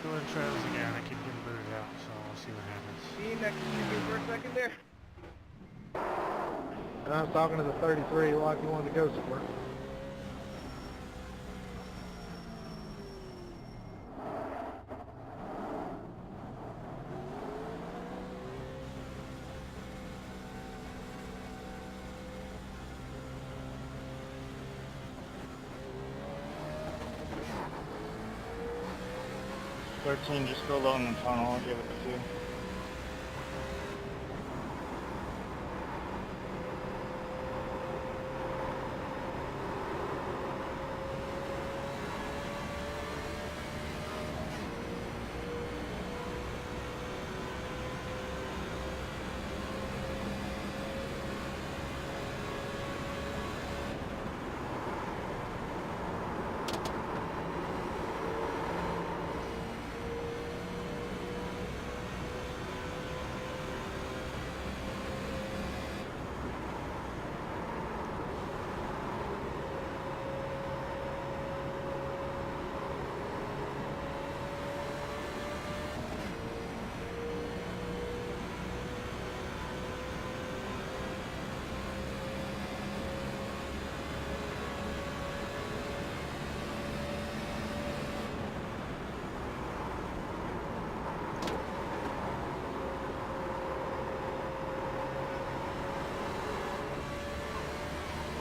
go ahead and try this again. I keep getting booted out, so we'll see what happens. Dean, next to you for a second there. And I was talking to the 33 like he wanted to go somewhere. Just go low in the tunnel, I'll give it to you.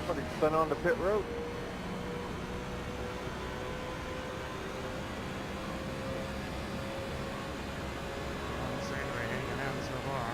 Somebody's spun on the pit road. All the same way, hanging out so far.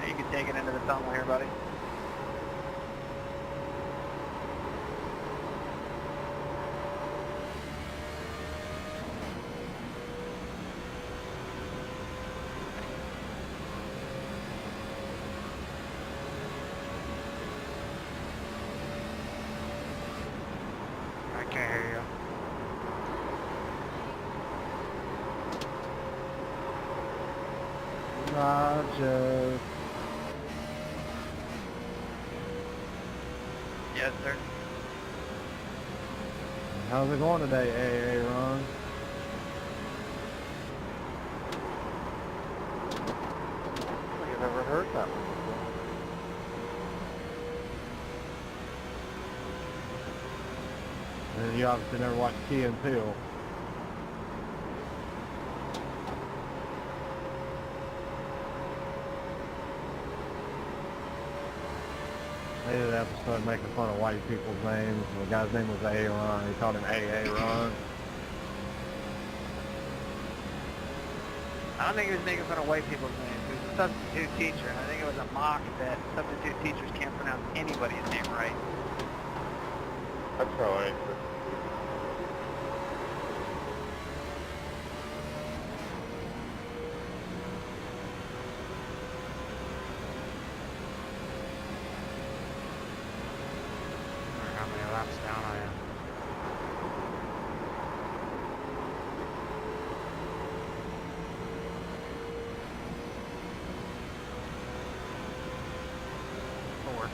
You can take it into the tunnel here, buddy. I can't hear you. Roger. Yes, sir. How's it going today, Aaron? I don't think I've ever heard that one before. And you obviously never watched Key and Peele. ended up started making fun of white people's names. The guy's name was Aaron. He called him Ron. I don't think he was making fun of white people's names. He was a substitute teacher, and I think it was a mock that substitute teachers can't pronounce anybody's name right. That's probably. I wonder how many laps down I am. Four.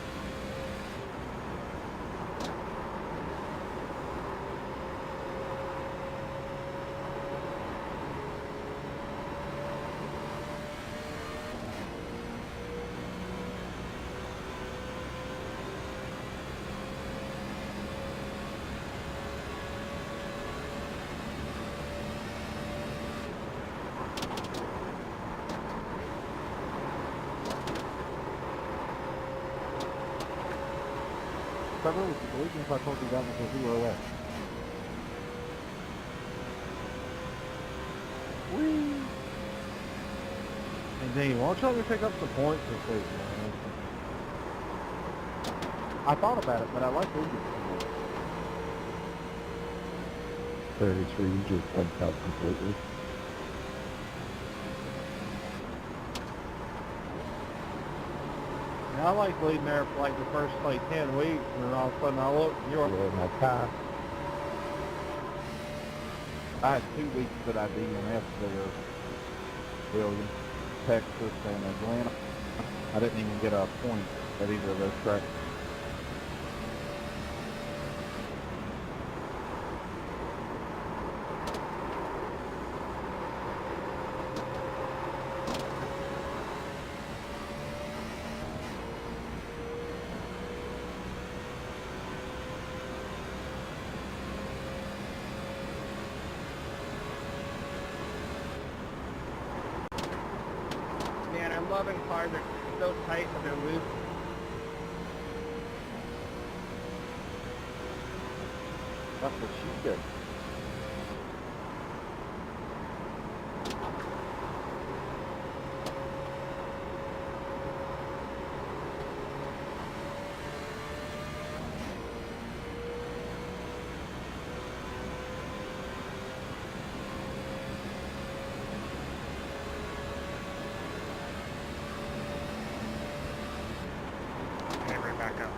Trevor, would you believe me if I told you that was a 0 left? Whee! Hey, Dean, why don't you let me pick up some points this week, man? I thought about it, but I like Indians. 33 just wiped out completely. I like leading there for like the first like 10 weeks, and then all of a sudden I look, you're in my car. I had 2 weeks that I DNF there, William, Texas, and Atlanta. I didn't even get a point at either of those tracks. Man, I'm loving cars that are so tight that they're loose. That's what she said. Okay, right back up.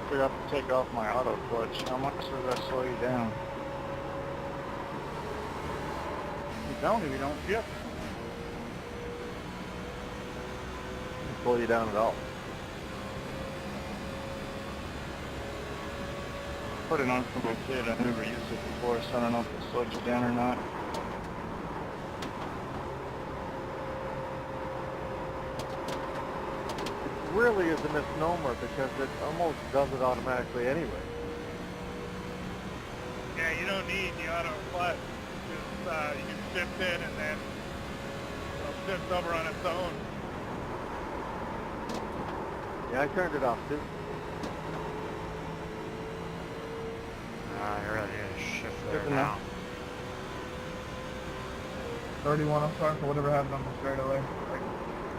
Forgot to take off my auto clutch. How much does that slow you down? You don't if you don't shift. Doesn't slow you down at all. Put it on for my kid. I never used it before, so I don't know if it slowed you down or not. Really is a misnomer because it almost does it automatically anyway. Yeah, you don't need the auto clutch. Just, you can shift it and then it'll shift over on its own. Yeah, I turned it off too. I really need to shift there Good now. enough. 31, I'm sorry for whatever happened on the straightaway. Like,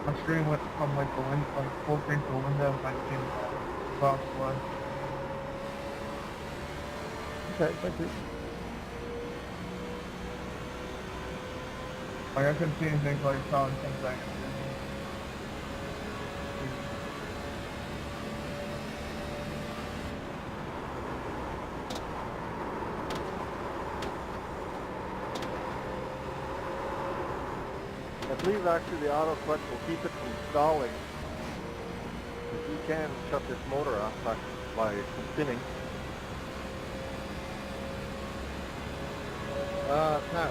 my screen went from like the wind, like full screen to the window, and I came box flood. Okay, thank you. Like I couldn't see anything for like solid 10 seconds. believe actually the auto clutch will keep it from stalling. If you can shut this motor off by spinning. No.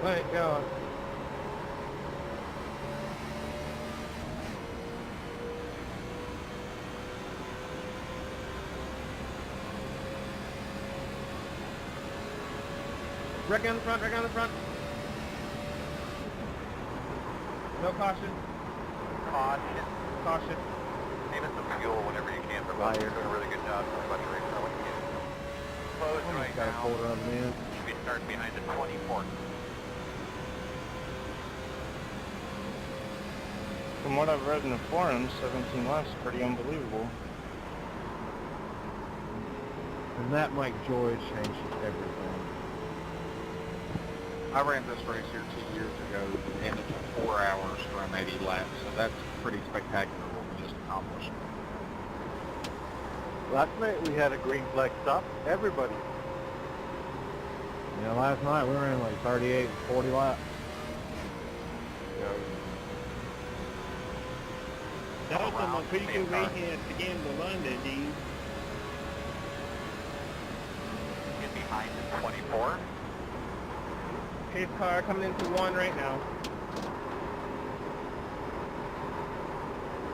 Thank God. Wreck on the front, wreck on the front. No caution. Caution. Caution. Save us some fuel whenever you can. You're doing a really good job. So much race when you can. Closed right Got a now. quarter of them in. Should be starting behind the 24. From what I've read in the forums, 17 laps is pretty unbelievable. And that Mike Joy changes everything. I ran this race here 2 years ago, and it took 4 hours to run 80 laps, so that's pretty spectacular what we just accomplished. Last night we had a green flag stop. Everybody. Yeah, last night we ran like 38 and 40 laps. That was a pretty good race to get into London, dude. Get behind the 24. Pace car coming into one right now.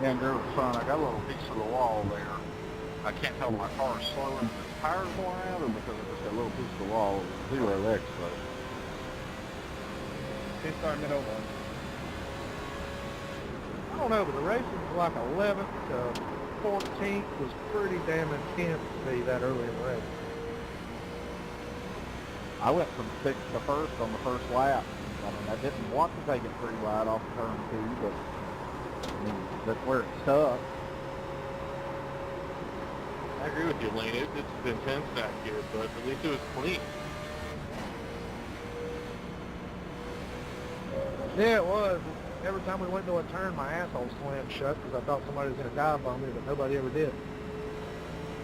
Yeah, and there was fun. I got a little piece of the wall there. I can't tell if my car is slowing because the tires going out or because I just got a little piece of the wall. Zero X, so. Pace car middle one. I don't know, but the racing was like 11th to 14th was pretty damn intense to me that early in the race. I went from 6th to 1st on the first lap. I mean, I didn't want to take it pretty wide off turn 2, but I mean, that's where it stuck. I agree with you, Lane. It's intense back here, but at least it was clean. Yeah, it was. Every time we went to a turn, my asshole slammed shut because I thought somebody was going to dive on me, but nobody ever did.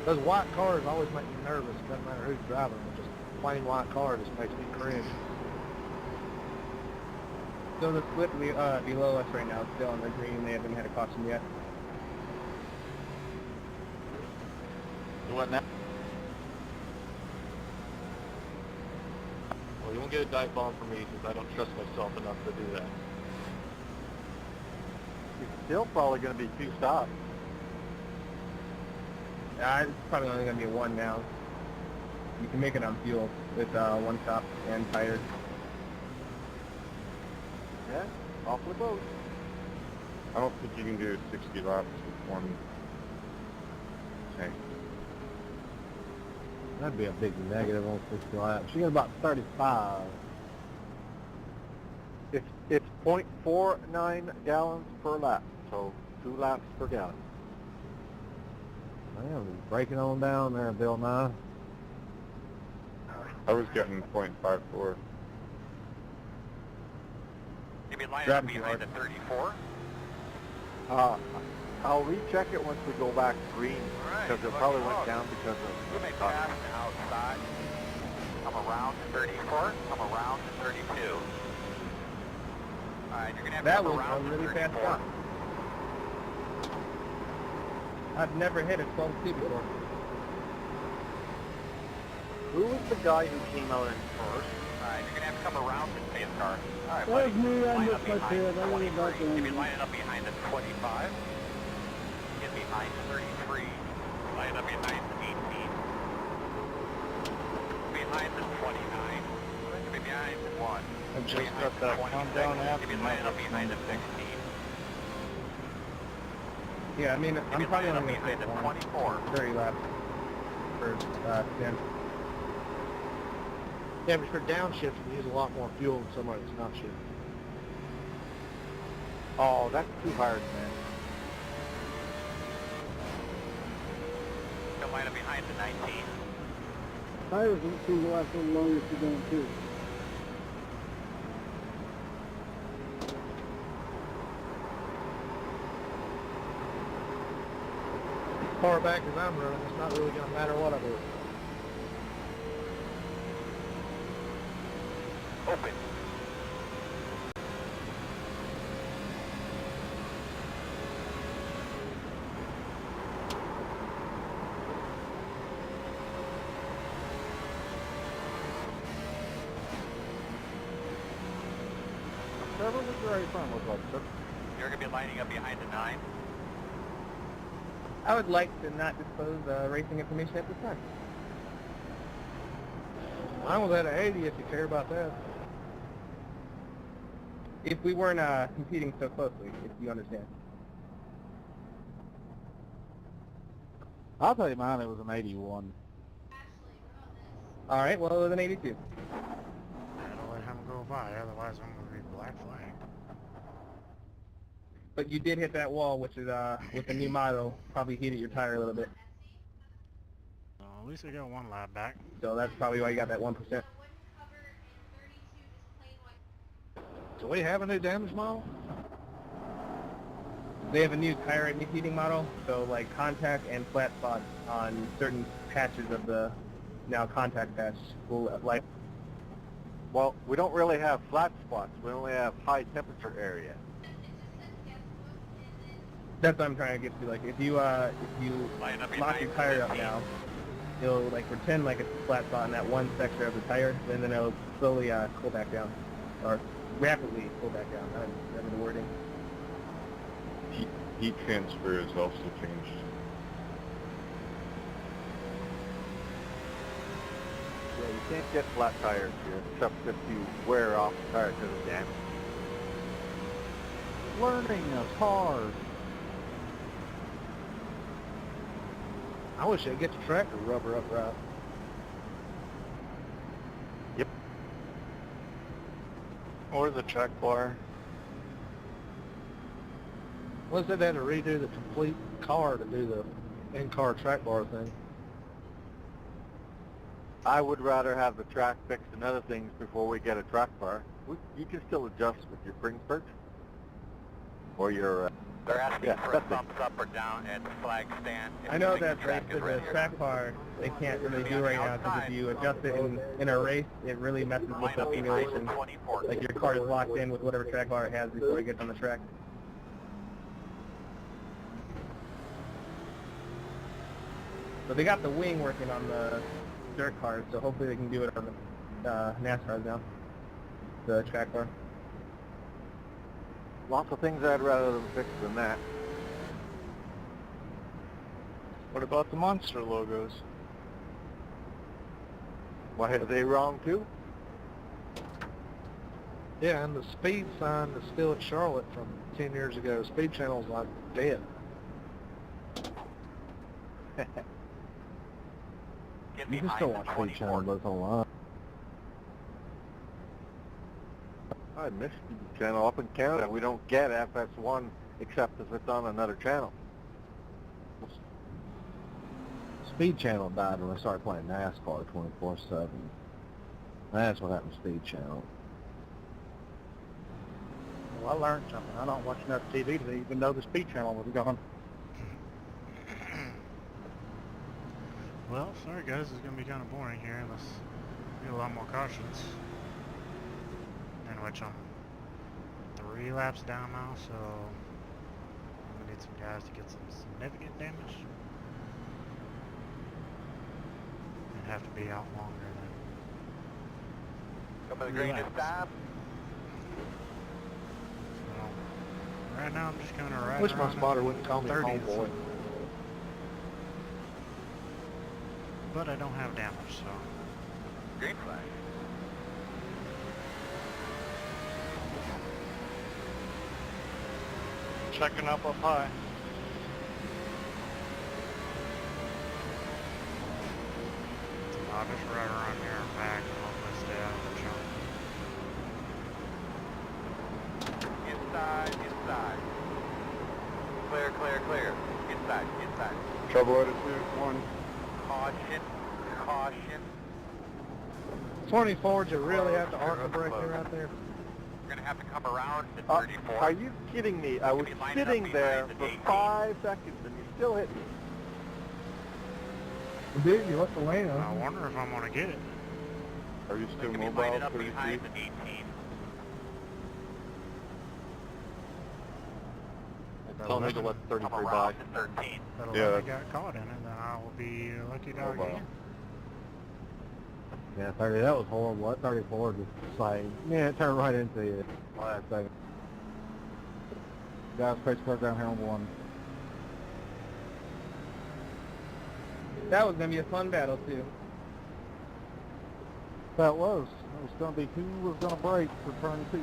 Those white cars always make me nervous. It doesn't matter who's driving them. Just a plain white car just makes me cringe. So the split below us right now is still on the green. They haven't had a caution yet. What now? Well, you won't get a dive bomb from me because I don't trust myself enough to do that. It's still probably going to be 2 stops. It's probably only going to be one now. You can make it on fuel with one stop and tires. Yeah, off we go. I don't think you can do 60 laps with one tank. That'd be a big negative on 60 laps. She got about 35. It's 0.49 gallons per lap, so 2 laps per gallon. Man, breaking on down there, Bill Nye. I was getting 0.54. Maybe line up behind the 34. I'll recheck it once we go back green, because it probably went down because of... You may pass outside. Come around to 34. Come around to 32. Alright, you're gonna have That to was around a really fast 34. stop. I've never hit a 12-2 before. Who was the guy who came out in first? Alright, you're gonna have to come around the pace car. Alright, That buddy. was me, I Line up missed my behind tail. I really 23. got You'll be the lining up behind the 25. Get behind 33. Line up behind 18. Behind the 29. You'll be behind 1. I just got that countdown app. You'll be lining up behind the 16. Yeah, I mean, You'll I'm be probably lining only up going to behind take the 24. 30 laps for 10. Yeah, but if you're downshifting, you use a lot more fuel than somebody that's not shifting. Oh, that's too hard, man. You'll line up behind the 19. tires don't seem to last so long as you're going too. As far back as I'm running, it's not really going to matter what I do. Open. Trevor, what's your iPhone look like, sir? You're going to be lining up behind the 9. I would like to not disclose racing information at this time. Mine was at an 80 if you care about that. If we weren't competing so closely, if you understand. I'll tell you mine, it was an 81. All right, well, it was an 82. Gotta let him go by, otherwise I'm gonna be black flag. But you did hit that wall, which is, with the new model, probably heated your tire a little bit. At least I got one lap back. So that's probably why you got that 1%. Do we have a new damage model? They have a new tire heating model, so like contact and flat spots on certain patches of the now contact patch will like. Well, we don't really have flat spots. We only have high temperature area. That's what I'm trying to get to. Like if you lock your tire up now, it'll like pretend like it's a flat spot in that one sector of the tire, and then it'll slowly cool back down, or rapidly cool back down. I don't remember the wording. Heat transfer is also changed. Yeah, you can't get flat tires here, except if you wear off the tire because of damage. Learning of cars. I wish they'd get the tractor rubber up right. Yep. Or the track bar. Well, they had to redo the complete car to do the in-car track bar thing. I would rather have the track fixed and other things before we get a track bar. You can still adjust with your spring perch. Or your... They're asking yeah, for a that's it. thumbs up or down at the flag stand. If I you know think that the track is ready. the track bar they can't really do right now because if you adjust it in a race, it really messes with Line the up behind simulation. 24. Like your car is locked in with whatever track bar it has before it gets on the track. So they got the wing working on the dirt cars, so hopefully they can do it on the NASCARs now. The track bar. Lots of things I'd rather them fix than that. What about the monster logos? Why, are they wrong too? Yeah, and the speed sign that's still at Charlotte from 10 years ago, Speed Channel's like dead. Get You can behind still the watch Speed 24. Channel, but it's online. I miss the channel up in Canada. We don't get FS1 except if it's on another channel. Speed Channel died when I started playing NASCAR 24/7. That's what happened to Speed Channel. Well, I learned something. I don't watch enough TV to even know the Speed Channel was gone. Well, sorry guys, it's gonna be kind of boring here unless we get a lot more cautions. In which I'm 3 3 laps down now, so I'm gonna need some guys to get some significant damage. And have to be out longer than Come to the green this time. so, right now I'm just kind of riding Wish my around spotter at wouldn't call me 30s, homeboy. but I don't have damage, so Green flag. Checking up high. I'll just ride around here and back and hopefully stay out of the jump. Inside, inside. Clear, clear, clear. Inside, inside. Trouble attitude, 1. Caution, caution. 24, you really have to arc the brake there out there. We're gonna have to come around to 34. Are you kidding me? I was sitting there for 5 seconds and you still hit me. Dude, you left the lane I open. wonder if I'm gonna get it. Are you still We're gonna be mobile, lining up 33? behind the 18. Tell me to let 33 Come by. around to 13. But Yeah. if I got caught in it, then I will be a lucky dog Mobile. again. Yeah, 30, that was horrible. That 34 just like, yeah, it turned right into you last second. Guys, pace car down here on 1. That was gonna be a fun battle too. That was. It was going to be who was going to break for turn 2.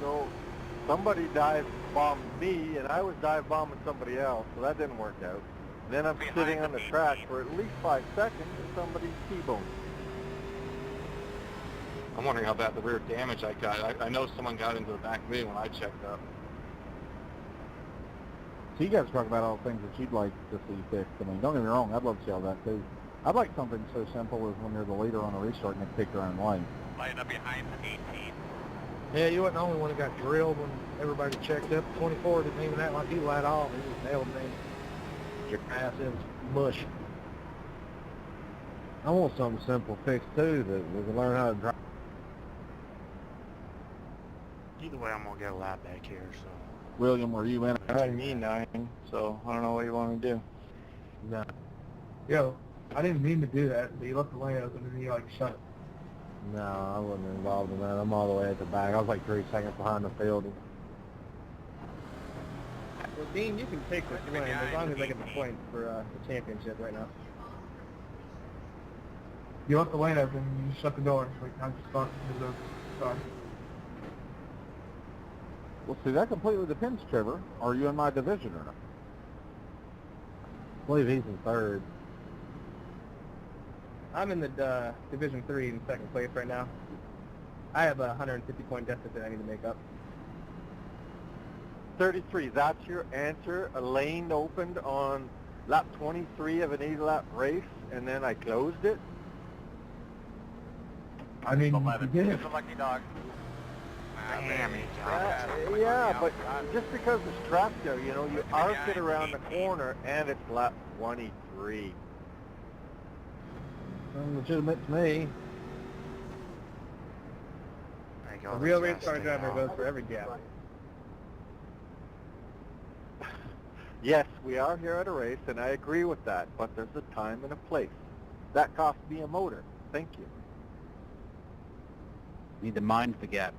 So somebody dive bombed me and I was dive bombing somebody else, so that didn't work out. Then I'm Behind sitting the on the 18. track for at least 5 seconds and somebody T-boned. I'm wondering how bad the rear damage I got. I know someone got into the back of me when I checked up. So you guys talk about all the things that you'd like to see fixed. I mean, don't get me wrong, I'd love to see all that too. I'd like something so simple as when you're the leader on a restart and you pick your own lane. Lining up behind the 18. Yeah, you wasn't the only one that got drilled when everybody checked up. 24 didn't even act like he let off. He just nailed me. Your ass in mush. I want something simple fixed too, that we can learn how to drive. Either way, I'm gonna get a lap back here, so. William, were you in? I had me 9, so I don't know what you want me to do. No. Yo, I didn't mean to do that, but you left the lane open and you like shut it. No, I wasn't involved in that. I'm all the way at the back. I was like 3 seconds behind the field. Well, Dean, you can take this win as long as I get the points for the championship right now. You left the lane open and you just shut the door. Like, I'm just stuck. Sorry. Well, see, that completely depends, Trevor. Are you in my division or not? I believe he's in 3rd. I'm in the Division 3 in 2nd place right now. I have a 150 point deficit I need to make up. 33, that's your answer. A lane opened on lap 23 of an 8-lap race, and then I closed it. I mean, you 11. did. It's a lucky dog. Damn it, Yeah, but just because it's trapped there, you know, you arc it around the corner, and it's lap 23. Legitimate to me. A real race car driver goes for every gap. Yes, we are here at a race, and I agree with that, but there's a time and a place. That cost me a motor. Thank you. Need to mind the gap.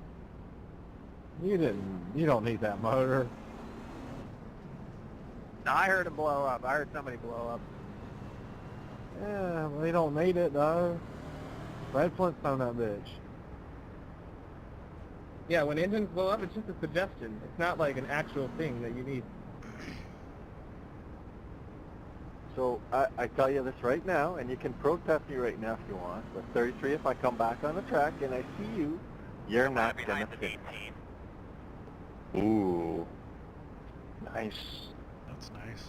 You don't need that motor. No, I heard it blow up. I heard somebody blow up. Yeah, well, you don't need it though. Red Flintstone that bitch. Yeah, when engines blow up, it's just a suggestion. It's not like an actual thing that you need. So I tell you this right now, and you can protest me right now if you want, but 33, if I come back on the track and I see you, you're not going to behind the finish. 18. Ooh. Nice. That's nice.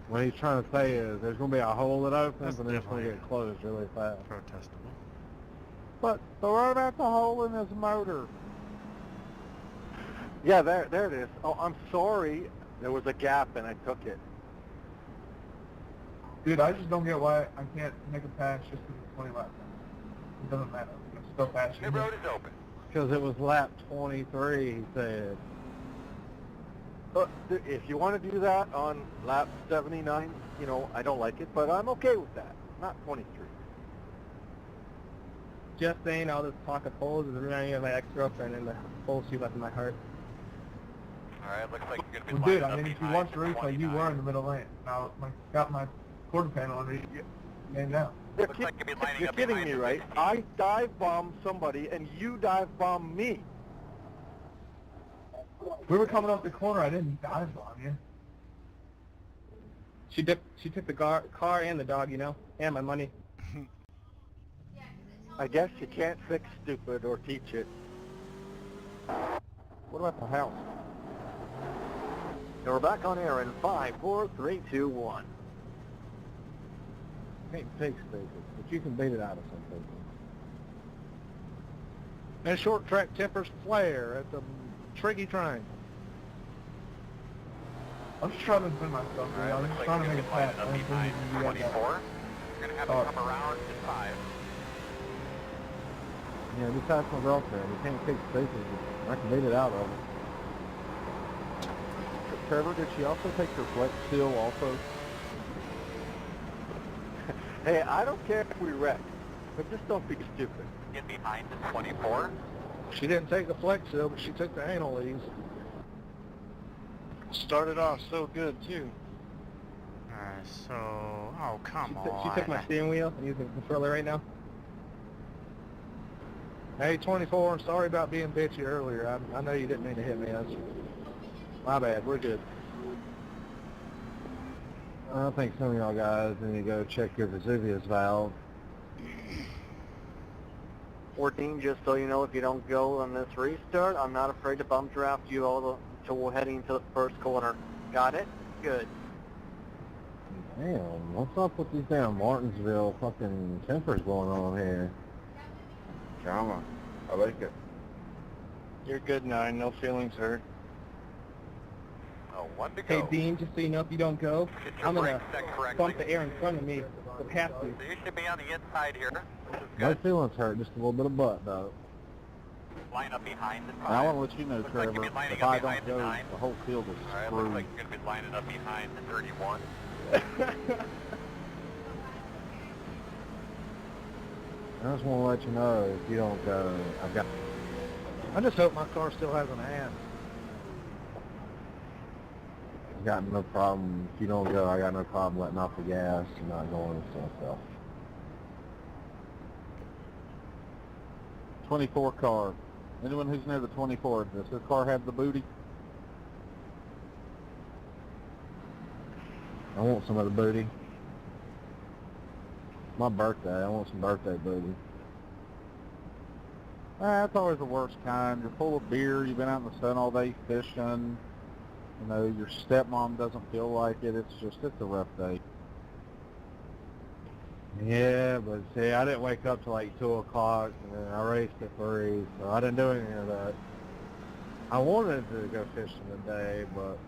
What he's trying to say is there's going to be a hole that opens That's and then it's going to definitely get closed really fast. Protestable. But throw it out the hole in his motor. Yeah, there it is. Oh, I'm sorry. There was a gap and I took it. Dude, I just don't get why I can't make a pass just because it's 20 laps. It doesn't matter. I'm still passing. The road is open. Because it was lap 23, he said. If you want to do that on lap 79, you know, I don't like it, but I'm okay with that. Not 23. Just saying, all this talk of holes is reminding me of my ex-girlfriend and the holes she left in my heart. Alright, looks like you're going to be Well, dude, lining I mean, up if you behind watch the replay, you were in the middle lane. Now, got my quarter panel on it. And now. Looks like you'll be lining You're up kidding behind me, the right? 16. I dive bombed somebody and you dive bombed me. We were coming up the corner. I didn't dive bomb you. She took the car and the dog, you know, and my money. I guess you can't fix stupid or teach it. What about the house? And we're back on air in 5, 4, 3, 2, 1. Can't fix stupid, but you can beat it out of some people. And short track tempers flare at the Triggy train. I'm just trying to defend myself, dude. I'm just trying to make it fast. I don't think you can do that. 24. You're going to have to come around to 5. Yeah, besides my girlfriend, you can't fix stupid, but I can beat it out of it. Trevor, did she also take her flex seal also? Hey, I don't care if we wreck, but just don't be stupid. Get behind the 24. She didn't take the flex seal, but she took the anal ease. Started off so good, too. Alright, so... Oh, come on. She took my steering wheel. I'm using the controller right now. Hey, 24, I'm sorry about being bitchy earlier. I know you didn't mean to hit me. That's my bad. We're good. I think some of y'all guys need to go check your Vesuvius valve. 14, just so you know, if you don't go on this restart, I'm not afraid to bump draft you all until we're heading to the first corner. Got it? Good. Damn, what's up with these damn Martinsville fucking tempers going on here? Drama. I like it. You're good, 9. No feelings hurt. Oh, 1 to go. Hey, Dean, just so you know, if you don't go, Get your I'm going to brakes set correctly. bump the air in front of me. The pass So you should be on the inside here. This is No good. feelings hurt, just a little bit of butt though. Line up behind the 5. And I want to let you know, Looks like Trevor, you'll be lining if up I behind don't the go, 9. the whole field is Alright, screwed. looks like you're going to be lining up behind the 31. I just want to let you know, if you don't go, I just hope my car still has an ass. I've got no problem. If you don't go, I got no problem letting off the gas and not going to myself. 24 car. Anyone who's near the 24, does this car have the booty? I want some of the booty. My birthday. I want some birthday booty. That's always the worst kind. You're full of beer. You've been out in the sun all day fishing. You know, your stepmom doesn't feel like it. It's a rough day. Yeah, but see, I didn't wake up till like 2 o'clock, and then I raced at 3, so I didn't do any of that. I wanted to go fishing today, but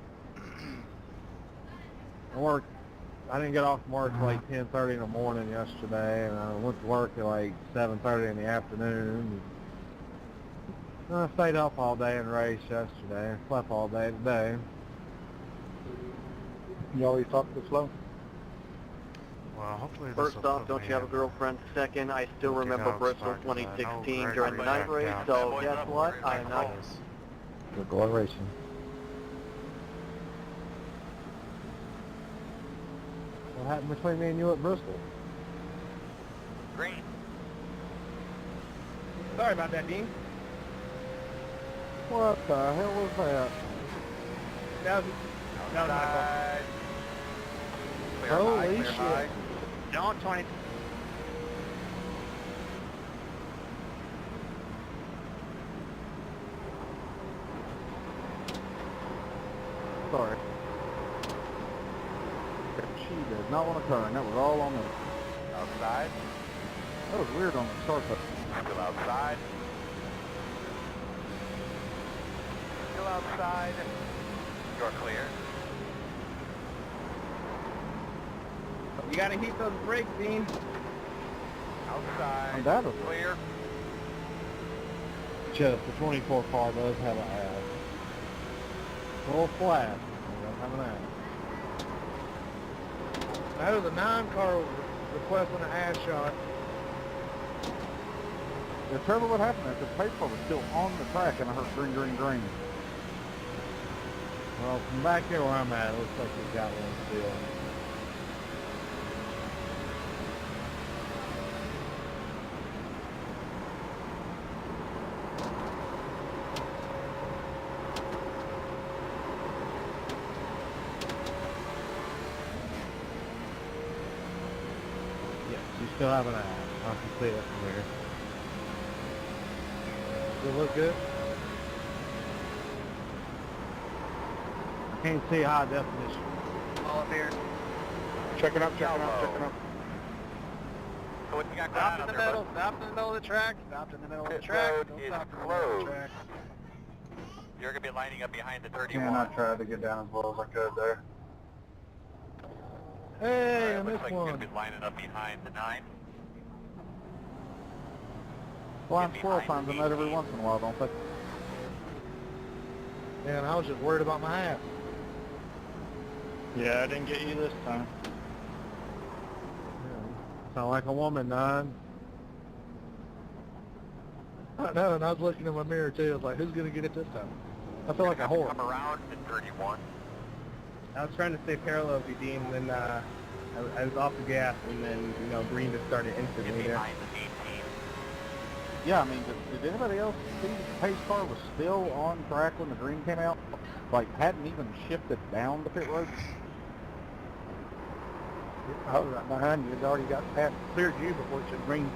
I didn't get off from work till like 10:30 in the morning yesterday, and I went to work at like 7:30 in the afternoon. And I stayed up all day and raced yesterday, and slept all day today. You always talk this slow? Well, hopefully this First will off, put don't me you have a in girlfriend? Second, I still Look it remember up, Bristol sorry, 'cause I know 2016 Greg during the backed night race, out. so Boys guess up, what? boys I up, am not... boys. We're going racing. What happened between me and you at Bristol? Green. Sorry about that, Dean. What the hell was that? That was my fault. Clear Holy high, clear shit. high. Don't 20. Sorry. She did not want to turn. That was all on me. Outside. That was weird on the start button. Still outside. Still outside. You're clear. You got to heat those brakes, Dean. Outside. Undoubtedly. Clear. Just the 24 car does have an ass. Full flat. It does have an ass. I know the 9 car was requesting an ass shot. The trouble what happened is the pace car was still on the track and I heard green, green, green. Well, from back here where I'm at, it looks like we've got one still. Yes, you still have an eye. I can see it from here. Does it look good? I can't see high definition. All up here. Checking up, checking up, checking up. So what you got going Stopped on in the out there, middle, bud? stopped in the middle of the track, stopped in the middle of the Pit track. road Don't is stop in the middle of the closed. track. You're going to be lining up behind the 31. And I tried to get down as well as I could there. Hey, I Alright, looks missed like you're one. going to be lining up behind the 9. Blind Get squirrel behind finds them the out every 18. once in a while, don't they? Man, I was just worried about my hat. Yeah, I didn't get you this time. Sound like a woman, 9. I know, and I was looking in my mirror too. I was like, who's going to get it this time? I feel like a whore. Come around to 31. I was trying to stay parallel with you, Dean, and then I was off the gas, and then, you know, green just started Get instantly there. behind the 18. Yeah, I mean, did anybody else see the pace car was still on track when the green came out? Like, hadn't even shifted down the pit road? I was right behind you. It already got past, cleared you before it should green.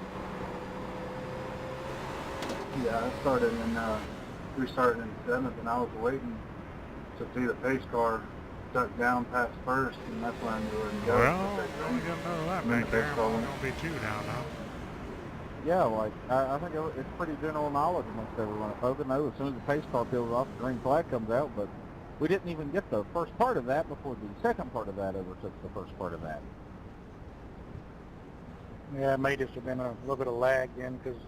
Yeah, I started in, we started in 7th and I was waiting to see the pace car stuck down past first and that's when I knew where to go. Well, we got another lap And then back the there. pace We're car going went. to be 2 down now. Yeah, like, I think it's pretty general knowledge amongst everyone. Folks know as soon as the pace car peels off, the green flag comes out, but we didn't even get the first part of that before the second part of that overtook the first part of that. Yeah, it may just have been a little bit of lag then because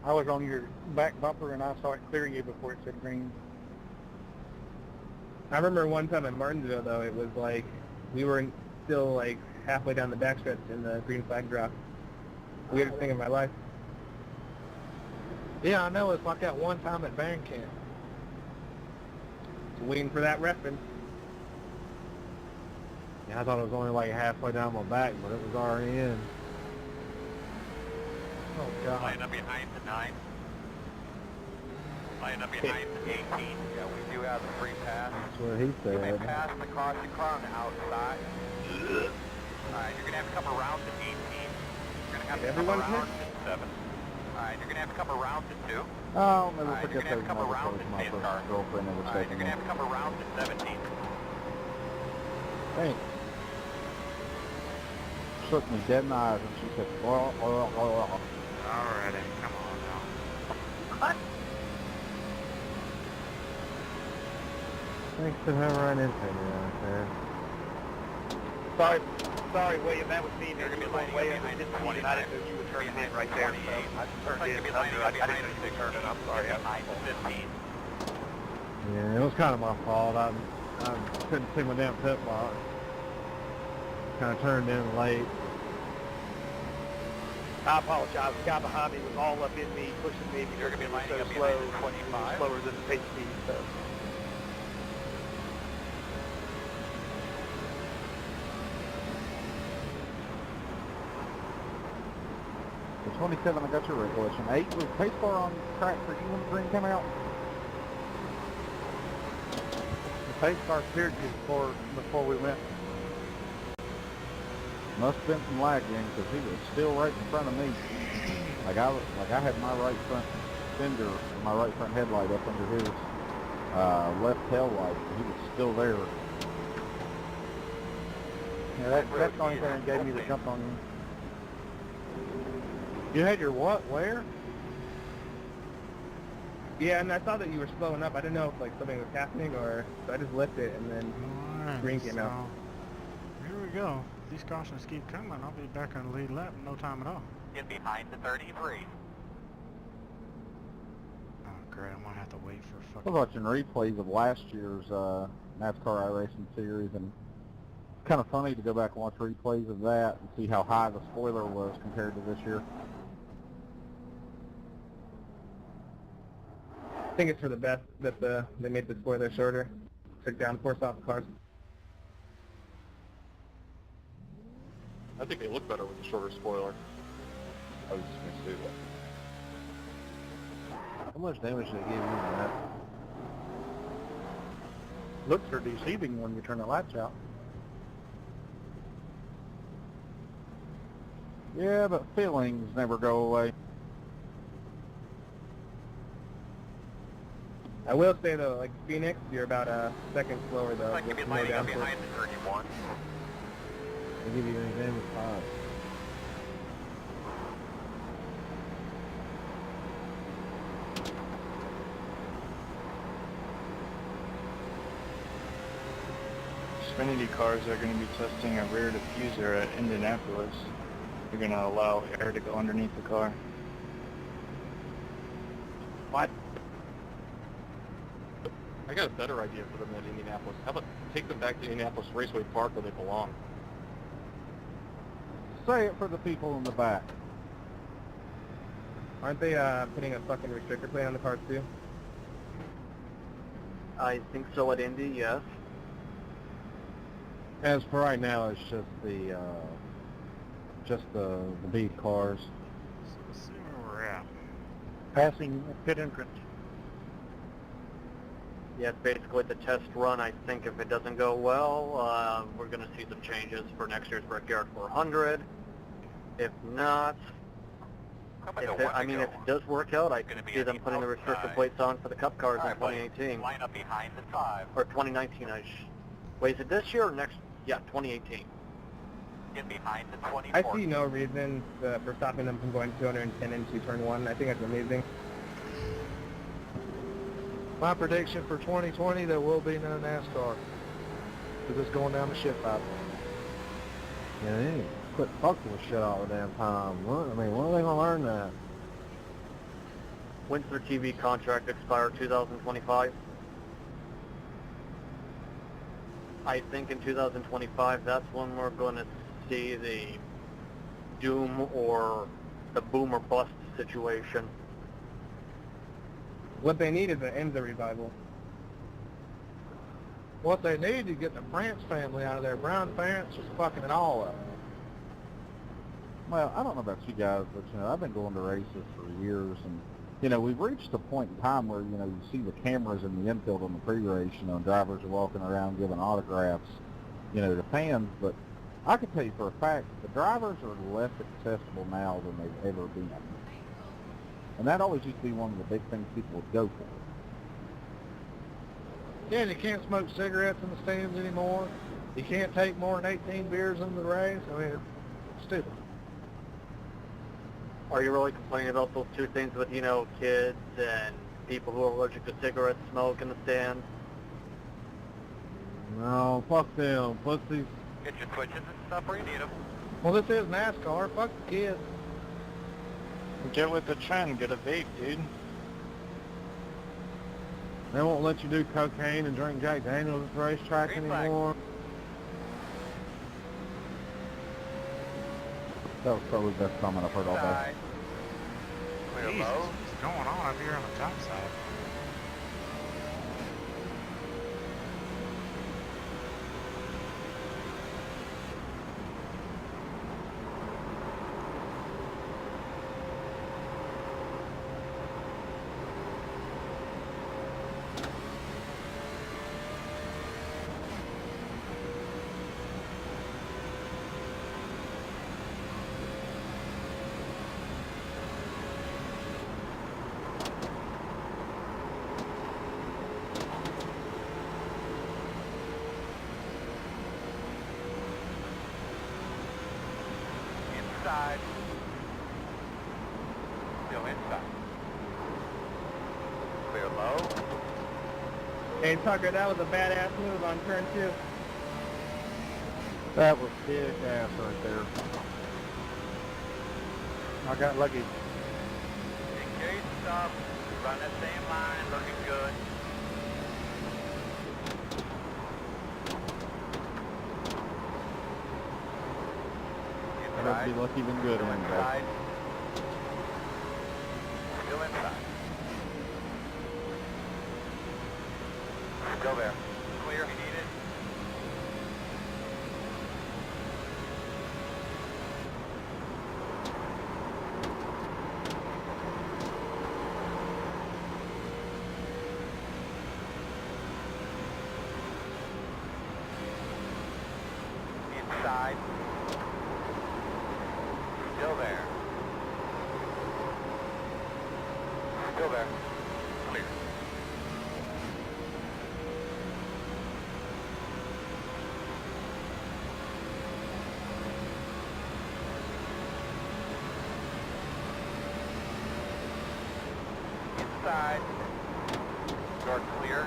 I was on your back bumper and I saw it clear you before it said green. I remember one time in Martinsville, though, it was like, we were still, like, halfway down the backstretch and the green flag dropped. Weirdest thing in my life. Yeah, I know. It's like that one time at band camp. Just waiting for that reference. Yeah, I thought it was only like halfway down my back, but it was already in. Oh, God. Lining up behind the 9. Lining up behind the 18. Yeah, we do have the free pass. That's what he You may said. pass the caution car on the outside. Alright, you're going to have to come around to 18. You're going to have to come Everyone's around to 7. Alright, you're going to have to come around to 2. I'll never Alright, you're forget going to have to those come around to motherfuckers my 10 first car. girlfriend ever Alright, taken you're going to have me. to come around to 17. Hey. She looked me dead in the eyes and she said, well. Alrighty, come on now. Thanks for never run into me out there. Sorry, William, that was me. You're Man. going to You be were lining going way up in behind the the 15 and I didn't know you were turning in right there. So I turned in. I didn't know you were turning. I'm sorry. Behind the 15. Yeah, it was kind of my fault. I couldn't see my damn pit box. Kind of turned in late. I apologize. The guy behind me was all up in me, pushing me You're because going to be he was lining so up slow. behind the 25. Slower than the pace speed. So. The 27, I got your recollection. 8 was pace car on track for you when the green came out? The pace car cleared you before we went. Must have been some lag then, because he was still right in front of me. Like I had my right front fender, my right front headlight up under his left tail light. He was still there. Yeah, that's the only thing that gave me the jump on you. You had your what? Where? Yeah, and I saw that you were slowing up. I didn't know if, like, something was happening, or... So I just left it, and then Alright, green came out. Here we go. If these cautions keep coming, I'll be back on the lead lap in no time at all. Get behind the 33. Oh, great. I'm gonna have to wait for I fucking... was watching replays of last year's NASCAR iRacing series, and it's kind of funny to go back and watch replays of that and see how high the spoiler was compared to this year. I think it's for the best that they made the spoiler shorter. Took down 4 soft cars. I think they look better with the shorter spoiler. I was just going to say that. How much damage did they give you on that? Looks are deceiving when you turn the lights out. Yeah, but feelings never go away. I will say though, like Phoenix, you're about a second slower though. Like you'd be lining up behind the 31. They give you any damage? 5. Xfinity cars are going to be testing a rear diffuser at Indianapolis. They're going to allow air to go underneath the car. What? I got a better idea for them at Indianapolis. How about take them back to Indianapolis Raceway Park where they belong? Say it for the people in the back. Aren't they putting a fucking restrictor plate on the cars too? I think so at Indy, yes. As for right now, it's just the beef cars. So let's see where we're at. Passing pit entrance. Yeah, it's basically the test run. I think if it doesn't go well, we're going to see some changes for next year's Brickyard 400. If not, if it does work out, I can see them putting the restrictor plates on for the Cup cars in 2018. Line up behind the 5. Or 2019, wait, is it this year or next? Yeah, 2018. Get behind the 24. I see no reason for stopping them from going 210 into turn 1. I think that's amazing. My prediction for 2020, there will be no NASCAR. Because it's going down the shit pipe. Yeah, they need to quit fucking with shit all the damn time. When are they gonna learn that? When's their TV contract expire? 2025? I think in 2025, that's when we're going to see the doom or the boom or bust situation. What they need is an Enza revival. What they need is get the France family out of there. Brown parents just fucking it all up. Well, I don't know about you guys, but, I've been going to races for years, and, we've reached a point in time where, you see the cameras in the infield on the pre-race, drivers are walking around giving autographs, to fans, but I can tell you for a fact, the drivers are less accessible now than they've ever been. And that always used to be one of the big things people would go for. Yeah, and you can't smoke cigarettes in the stands anymore. You can't take more than 18 beers in the race. I mean, it's stupid. Are you really complaining about those two things with, kids and people who are allergic to cigarette smoke in the stands? No, fuck them. Pussies. Get your switches and stuff where you need them. Well, this is NASCAR. Fuck the kids. Get with the trend. Get a vape, dude. They won't let you do cocaine and drink Jack Daniels at the racetrack anymore. That was probably the best comment I've heard all day. Jesus, what's going on up here on the top side? Inside. Still inside. Clear low. Hey Tucker, that was a badass move on turn 2. That was kick ass right there. I got lucky. In case stop. Run that same line, looking good. Better be lucky than good, Still Wednesday. inside. Still inside. Still there. Clear if you need it. Inside. Still there. Still there. Clear. Inside. Start clear.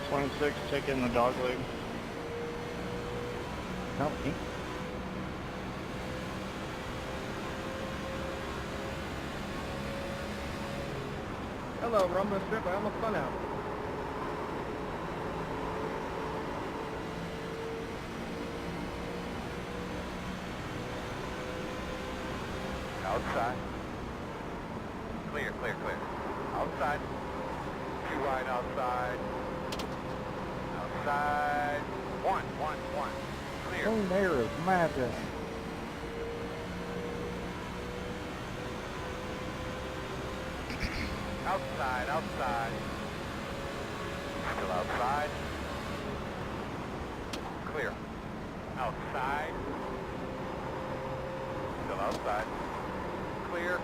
.26, take in the dog leg. Help me. Hello, rumbling strip. I almost spun out. Outside. Clear, clear, clear. Outside. Too wide outside. Outside. One. Clear. Clean air is magic. Outside. Still outside. Clear. Outside. Still outside. Clear.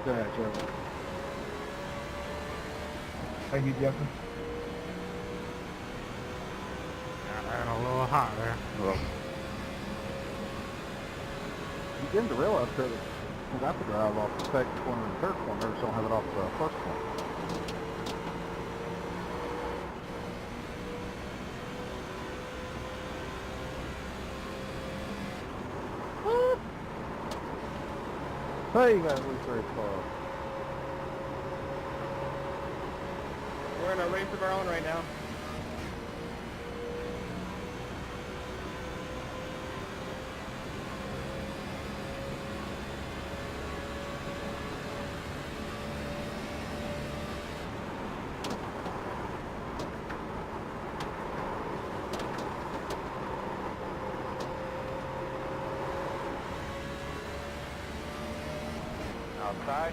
Go ahead, Trevor. Thank you, Jeffrey. Ran a little hot there. Well, you get into real up here that you got to drive off the second corner and third corner, just don't have it off the first corner. Hey, you guys look very far. We're in a race of our own right now. Outside.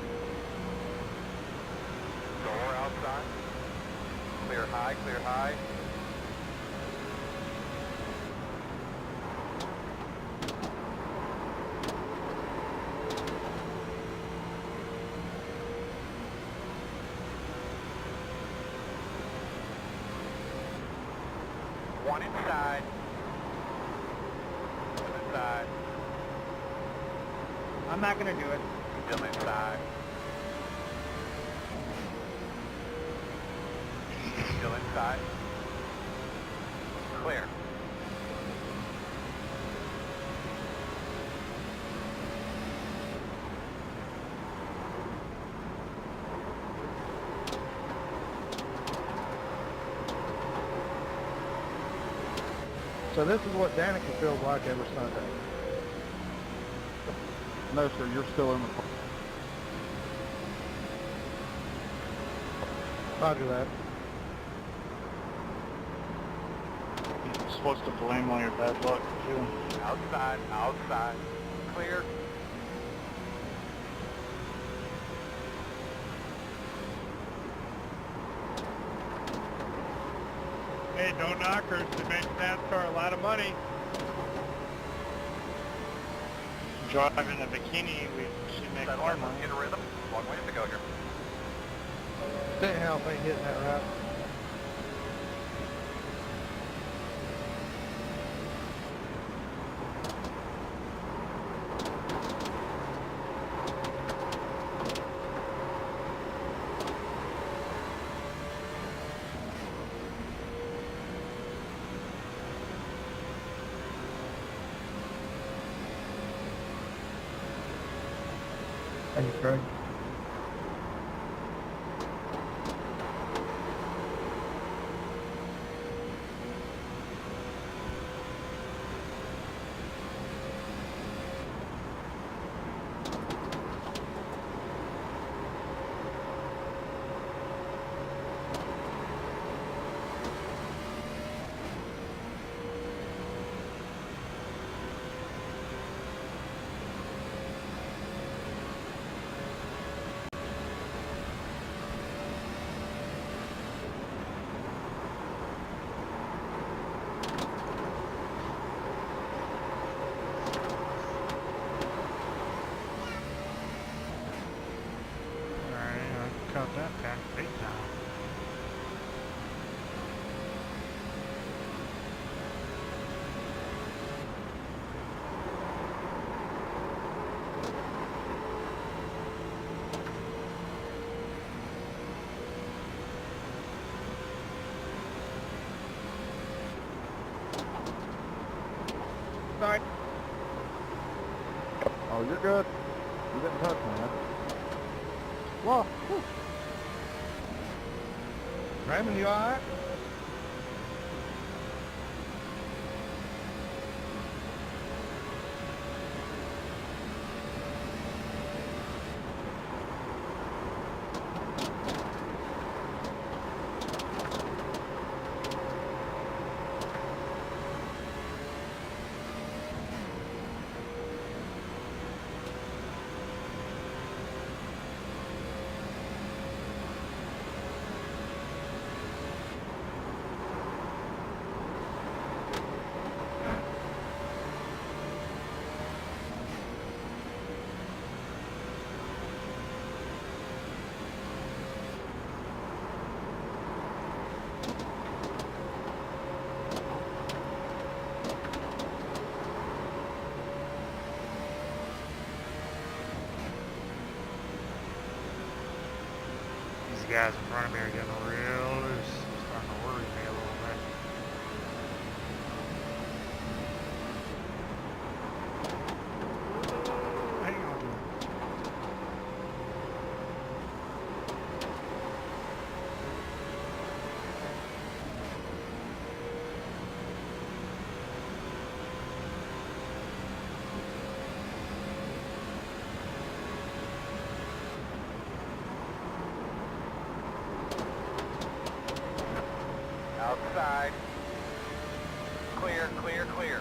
Door outside. Clear high, clear high. One inside. One inside. I'm not gonna do it. Still inside. Still inside. Clear. So this is what Danica feels like every Sunday. No, sir, you're still in the car. Roger that. You're supposed to blame all your bad luck, too. Outside, outside. Clear. Hey, don't knock her. She makes NASCAR a lot of money. Driving a bikini, we should make Settle more in, money. get a rhythm. Long ways to go here. Stenhouse ain't hitting that right. Thanks, Greg. Cut that back big time. Sorry. Oh, you're good. You didn't touch me, man. Well, Raymond, you alright? These guys in front of me are getting real loose. It's starting to worry me a little bit. Hang on. Outside. Clear, clear, clear.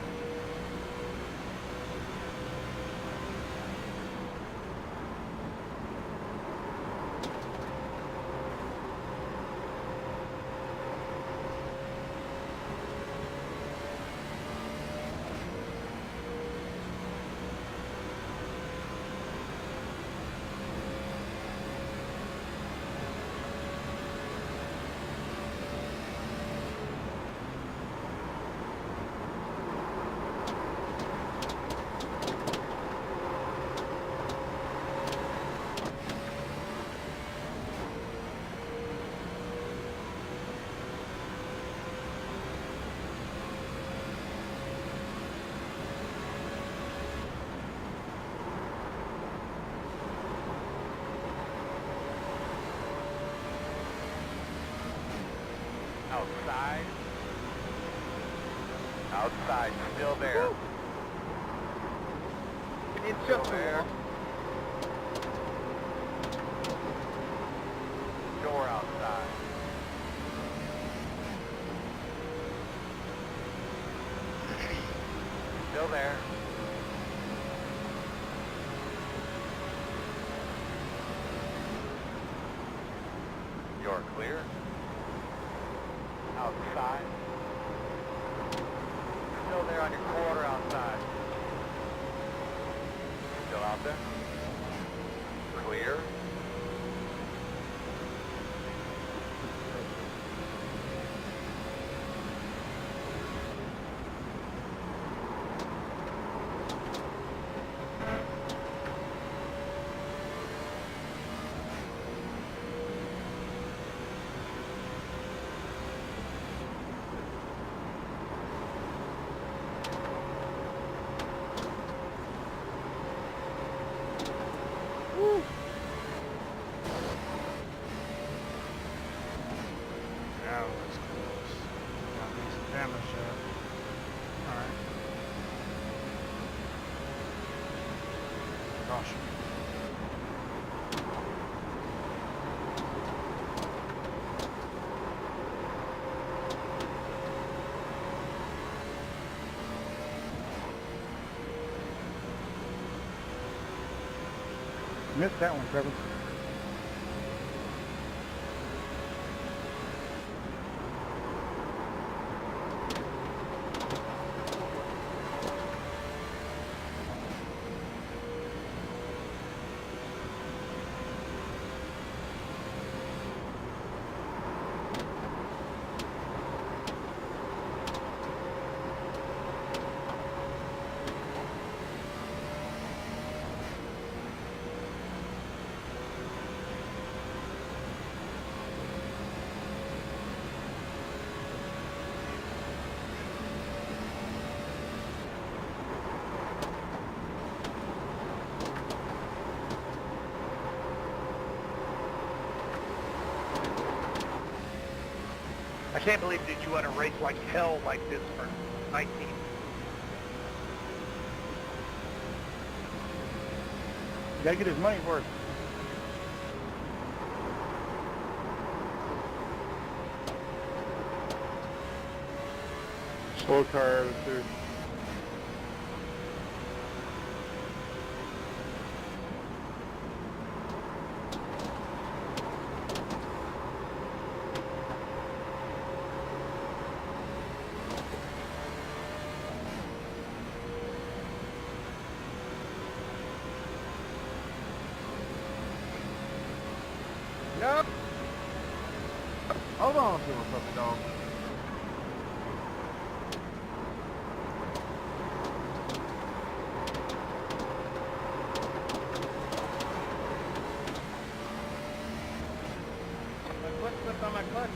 Outside. Outside, still there. It's Still just there. Door outside. there. You're clear. Outside. Still there on your quarter outside. Still out there. Clear. That was close. Got me some damage there. Alright. Caution. Missed that one, Trevor. I can't believe that you want to race like hell like this for 19. You gotta get his money's worth. Slow car out of third. Yep. Hold on to him, puppy dog. My foot slipped on my clutch.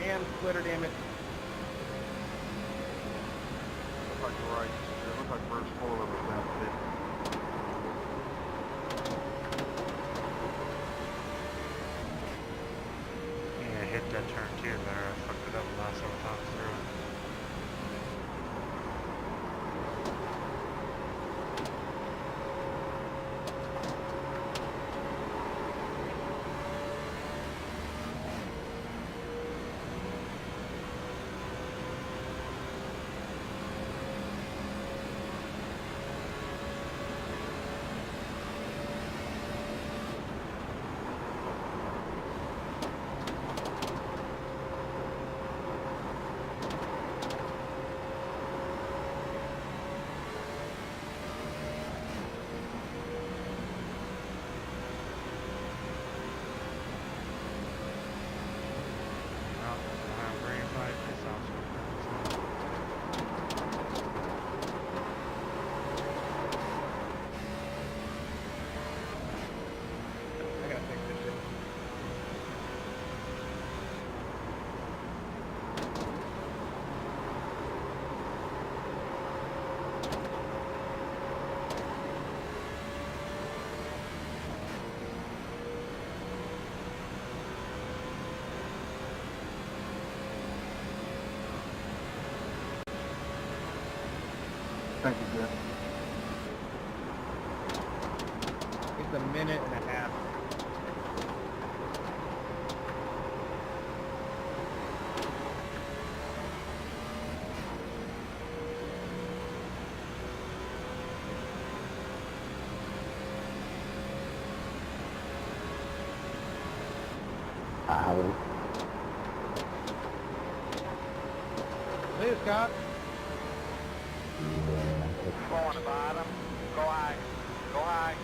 Damn splitter, damn it. Looks like the right. It looks like first spoiler was down there. Yeah, hit that turn 2 there. I fucked it up the last several times through. Thank you, Jeff. It's a minute and a half. See you, Scott. Go on the bottom. Go high. Go high.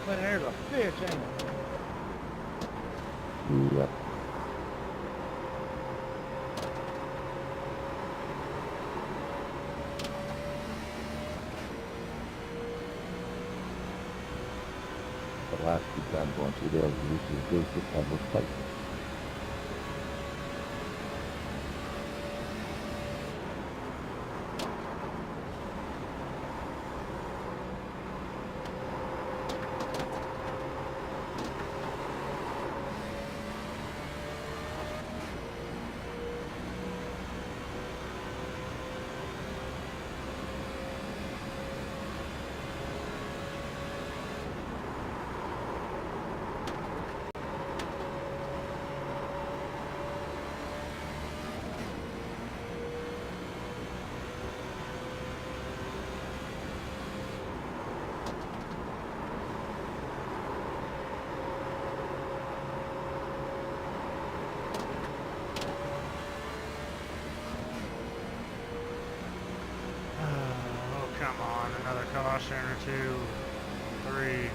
But there's a fish, ain't it? Yep. The last two times I went through there, we used to go to public places. Oh, come on. Another caution or two. 3.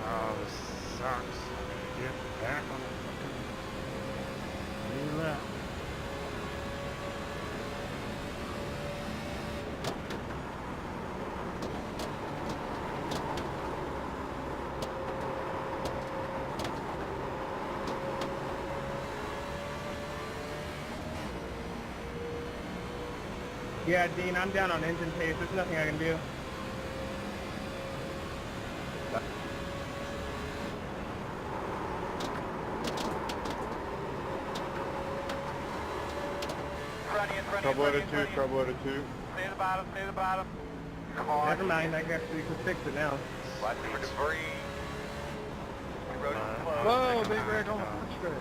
Oh, this sucks. I need to get back on the fucking new lap. Yeah, Dean, I'm down on engine pace. There's nothing I can do. Trouble at a 2, trouble at a 2. Stay at the bottom, stay at the bottom. Come on. Never mind, I guess we can fix it now. Watch for debris. Road is closed. Whoa, Next big time. wreck on the front stretch.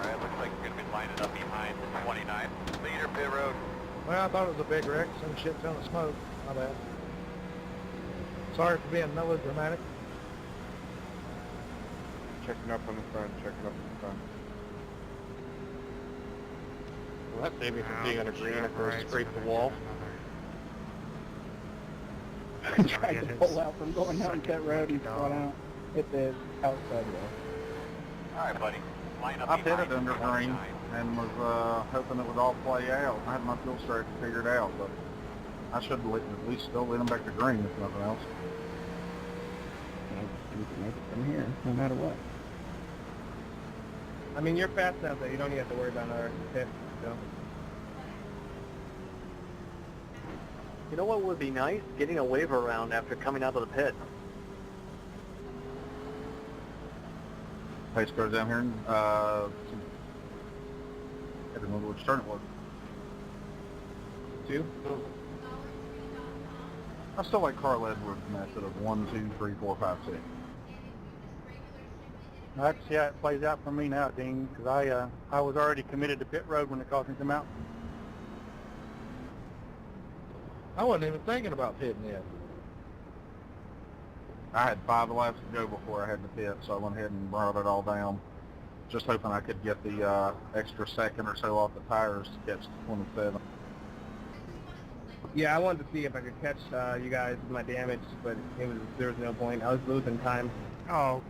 Alright, looks like you're going to be lining up behind 29. Leader, pit road. Well, I thought it was a big wreck. Some shit ton of smoke. My bad. Sorry for being melodramatic. Checking up on the front, checking up on the front. Well, that saved me from being on a green if Right, I so scrape we're the gonna wall. get I another- tried to Get pull his out from going down second that road and fucking spun dog. out. Hit the outside wall. Alright, buddy. Line up I hit behind it under green 29. and was hoping it would all play out. I had my fuel strategy figured out, but I should have at least still lead them back to green if nothing else. We can make it from here, no matter what. I mean, you're fast enough that you don't even have to worry about another hit, so. You know what would be nice? Getting a wave around after coming out of the pit. Pace cars down here, and I don't remember which turn it was. 2? I still like Carl Edwards' method of 1, 2, 3, 4, 5, 6. I can see how it plays out for me now, Dean, because I was already committed to pit road when the caution came out. I wasn't even thinking about pitting yet. I had 5 laps to go before I had to pit, so I went ahead and brought it all down. just hoping I could get the extra second or so off the tires to catch the 27. Yeah, I wanted to see if I could catch you guys with my damage, but there was no point. I was losing time. Oh,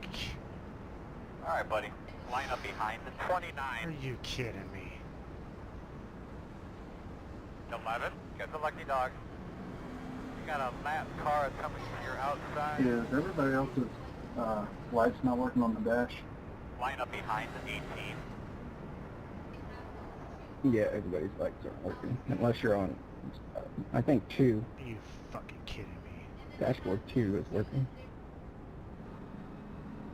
All right, buddy. Line up behind the 29. are you kidding me? 11. Get the lucky dog. You got a lap car coming from your outside. Is everybody else's lights not working on the dash? Line up behind the 18. Yeah, everybody's lights aren't working, unless you're on, I think 2. Are you fucking kidding me? Dashboard 2 is working.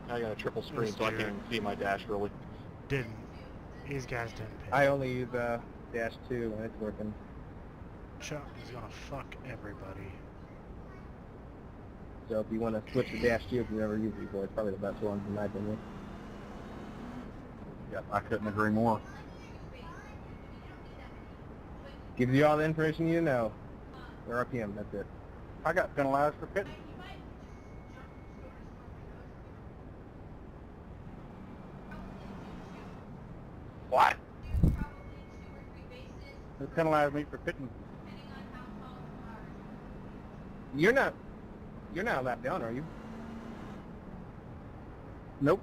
I got a triple screen, so I can't even see my dash really. Didn't. These guys didn't pay. I only use dash 2 when it's working. Chuck is gonna fuck everybody. So if you want to switch to dash 2 if you've never used it before, it's probably the best one in my opinion. Yep, I couldn't agree more. Gives you all the information you need to know. Or RPM, that's it. I got penalized for pitting. What? They penalized me for pitting. You're not a lap down, are you? Nope.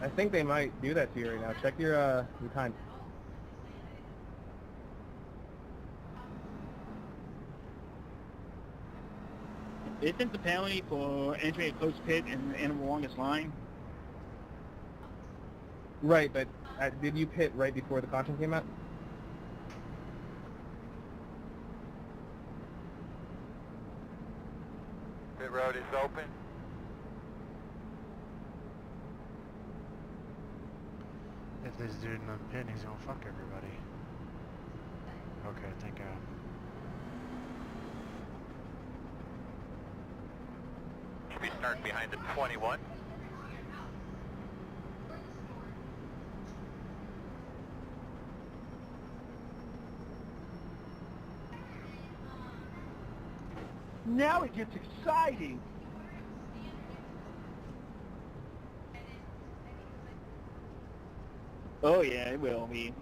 I think they might do that to you right now. Check your time. Isn't the penalty for entering a close pit and the longest line? Right, but did you pit right before the caution came out? Pit road is open. If this dude in the pit, he's gonna fuck everybody. Okay, thank God. Should be starting behind the 21. Now it gets exciting. Oh yeah, it will be.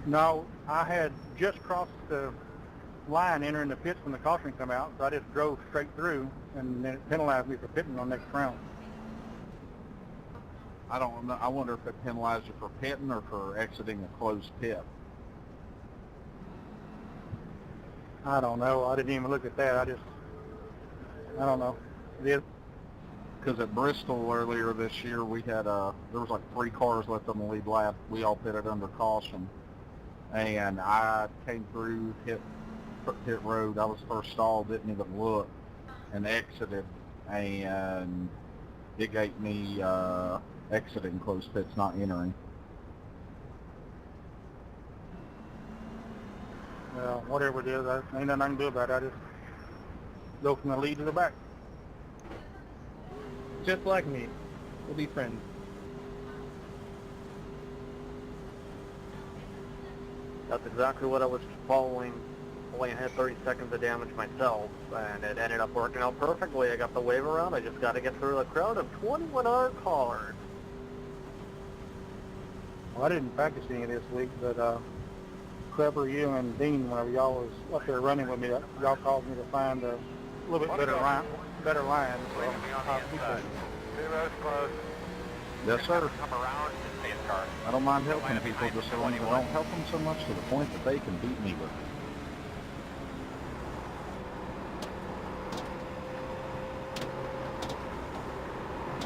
No, I had just crossed the line entering the pits when the caution come out, so I just drove straight through, and then it penalized me for pitting on next round. I don't know. I wonder if it penalized you for pitting or for exiting a closed pit. I don't know. I didn't even look at that. I don't know. It is. Because at Bristol earlier this year, we had there was like 3 cars left on the lead lap. We all pitted under caution, and I came through pit road. I was first stalled, didn't even look, and exited, and it gave me exiting closed pits, not entering. Well, whatever it is, ain't nothing I can do about it. I just go from the lead to the back. Just like me. We'll be friends. That's exactly what I was following. Only had 30 seconds of damage myself, and it ended up working out perfectly. I got the wave around. I just got to get through a crowd of 21 other cars. Well, I didn't practice any this week, but Clever, you and Dean, whenever y'all was up there running with me, y'all called me to find a little bit better line. So I'll keep it. Pit road's closed. Yes, sir. Come around and stay in the car. I don't mind helping people, just so long as I don't help them so much to the point that they can beat me with it.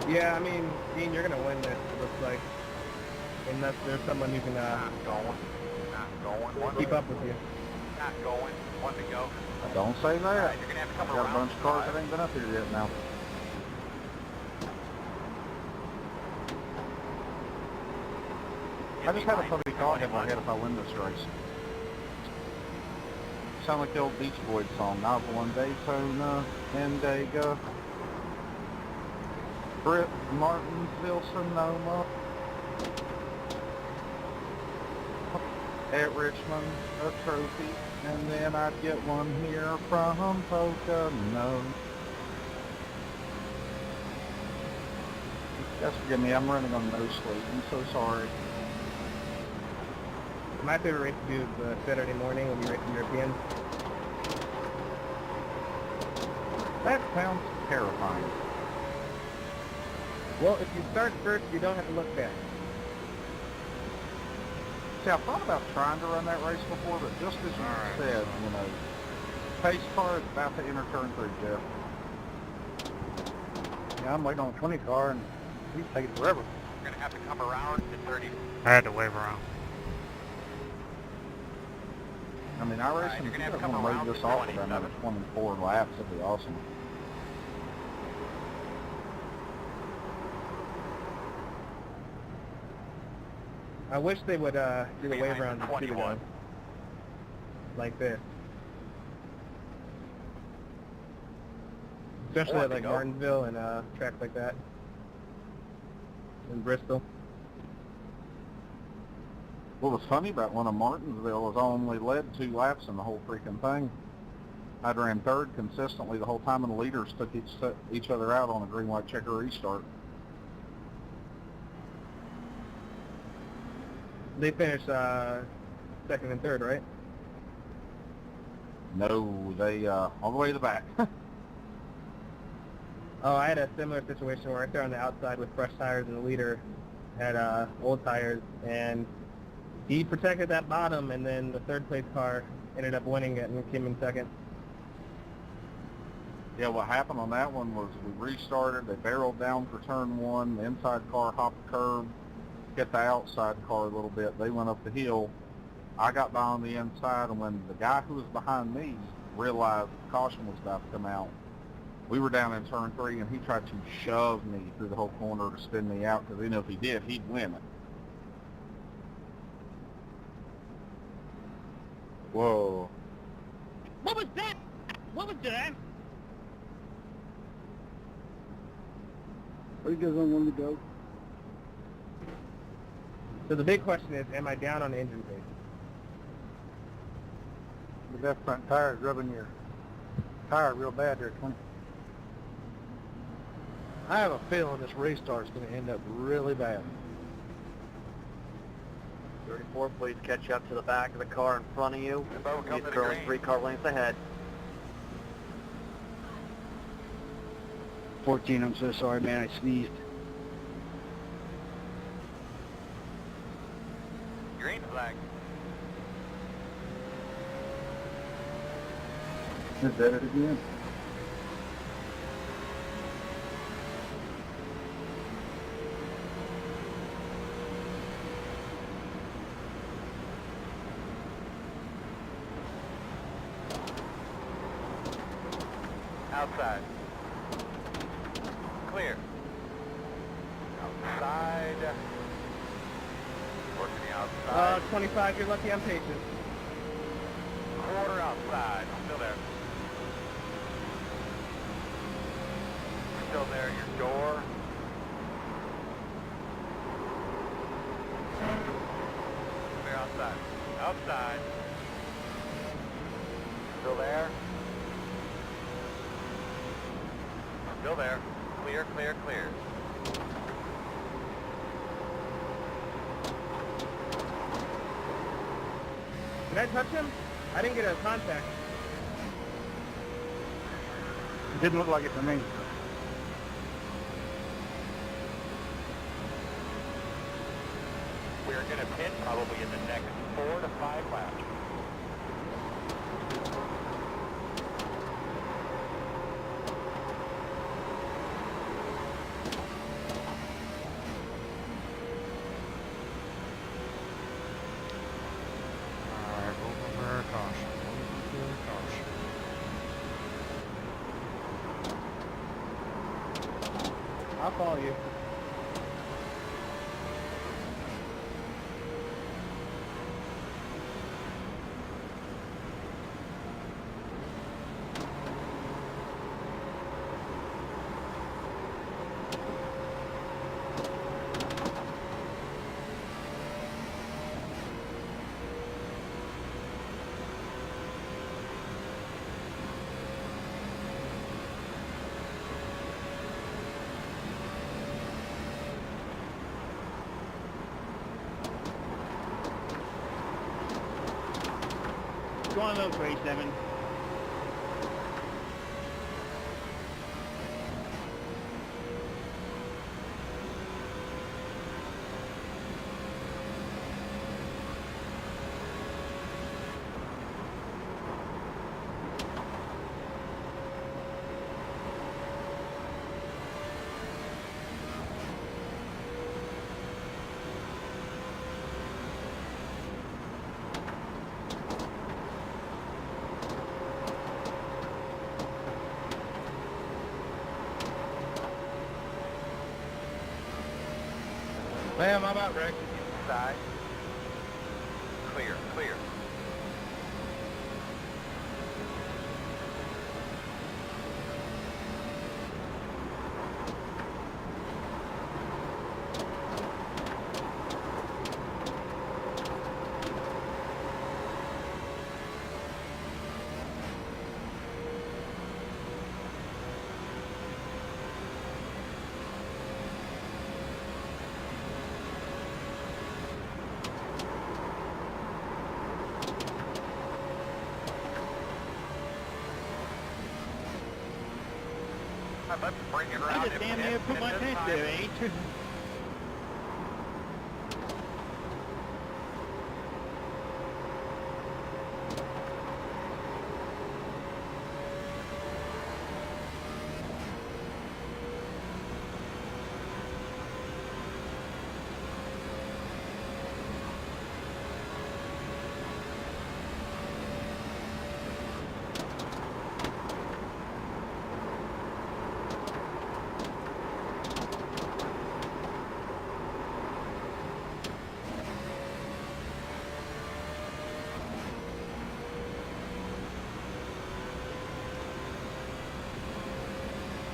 Yeah, I mean, Dean, you're gonna win this. It looks like, unless there's someone who can Not going. One keep up with you. Not going. One to go. I don't say that. Alright, you're gonna have to I've come got a around. bunch of cars that ain't been up here yet now. I just have a funny thought in my head if I win this race. sound like the old Beach Boys song. I've won Daytona and Dega. Britt, Martinsville, Sonoma. At Richmond, a trophy. And then I'd get one here from Pocono. Guys, forgive me, I'm running on no sleep. I'm so sorry. My favorite race to do is Saturday morning when you race the Europeans. That sounds terrifying. Well, if you start first, you don't have to look back. See, I thought about trying to run that race before, but just as you said, you know, pace car is about to enter turn 3, Jeff. Yeah, I'm waiting on a 20 car, and he's taking forever. You're gonna have to come around to 30. I had to wave around. I mean, iRacing, you're if gonna you have to don't come want to around leave this to off 20, around another 24 laps, that'd be awesome. I wish they would do the wave around the 21. like this. Especially at like Martinsville and tracks like that. In Bristol. What was funny about one of Martinsville was I only led 2 laps in the whole freaking thing. I'd ran third consistently the whole time, and the leaders took each other out on a green, white, checker restart. They finished second and third, right? No, they all the way to the back. Oh, I had a similar situation where I started on the outside with fresh tires, and the leader had old tires, and he protected that bottom, and then the third place car ended up winning it and came in second. Yeah, what happened on that one was we restarted, they barreled down for turn 1, the inside car hopped the curb, hit the outside car a little bit, they went up the hill, I got by on the inside, and when the guy who was behind me realized the caution was about to come out, we were down in turn 3, and he tried to shove me through the whole corner to spin me out, because he knew if he did, he'd win it. Whoa. What was that? What was that? Where you guys want to go? So the big question is, am I down on the engine base? The left front tire is rubbing your tire real bad there, 20. I have a feeling this restart is going to end up really bad. 34, please catch up to the back of the car in front of you. He's currently 3 car lengths ahead. 14, I'm so sorry, man. I sneezed. Green flag. Is that it again? Outside. Clear. Outside. Working the outside. 25, you're lucky I'm patient. Quarter outside. Still there. Still there. Your door. Clear outside. Outside. Still there. Still there. Clear, clear, clear. Did I touch him? I didn't get a contact. It didn't look like it to me. We're going to pit probably in the next 4 to 5 laps. I'll follow you. Go on those, Ray 7. Ma'am, how about wrecked? Side. Clear, clear. I'd love to bring it around. I just damn near put my pants there, eh?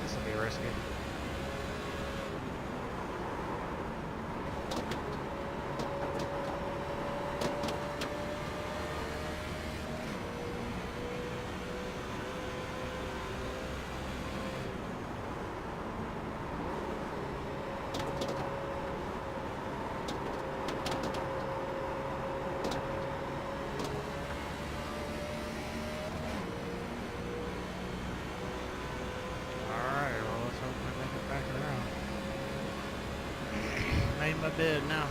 This will be risky. Alright, well let's hope we make it back around. Made my bed now.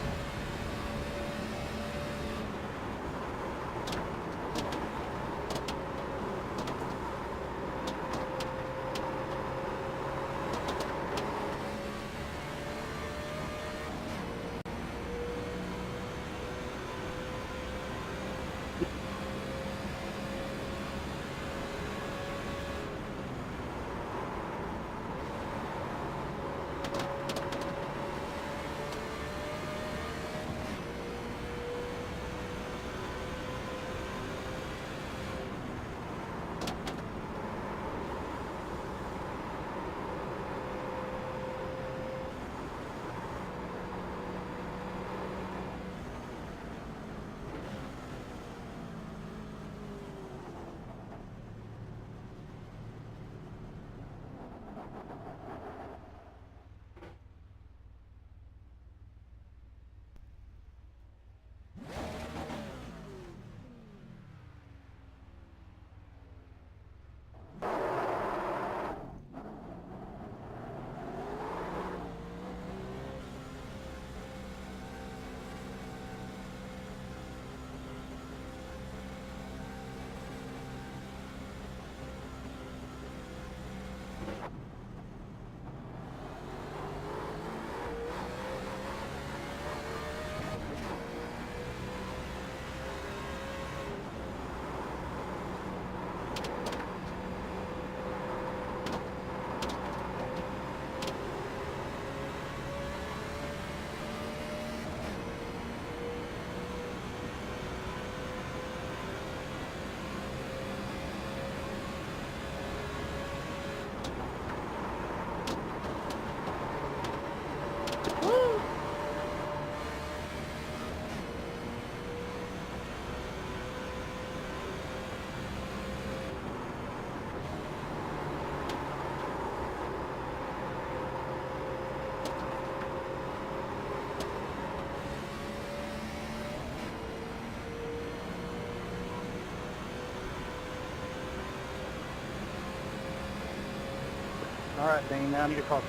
All right, Dean, now I need to call.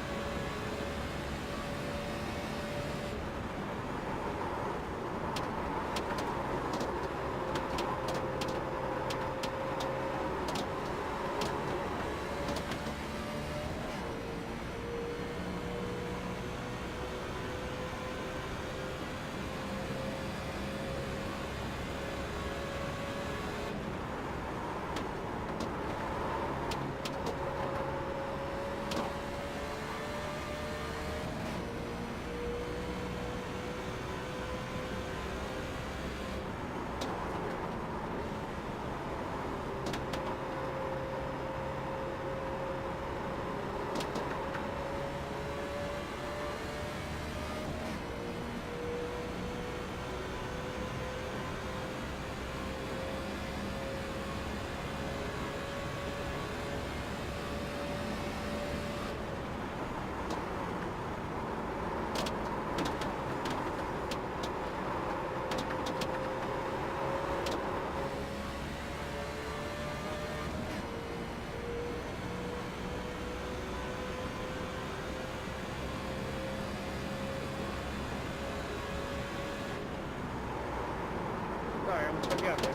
Sorry, I'm gonna put you out there.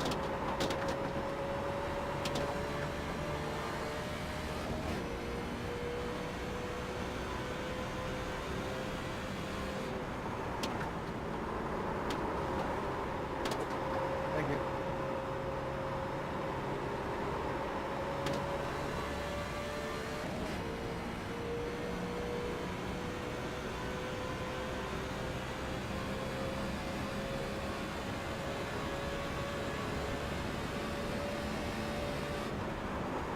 Thank you.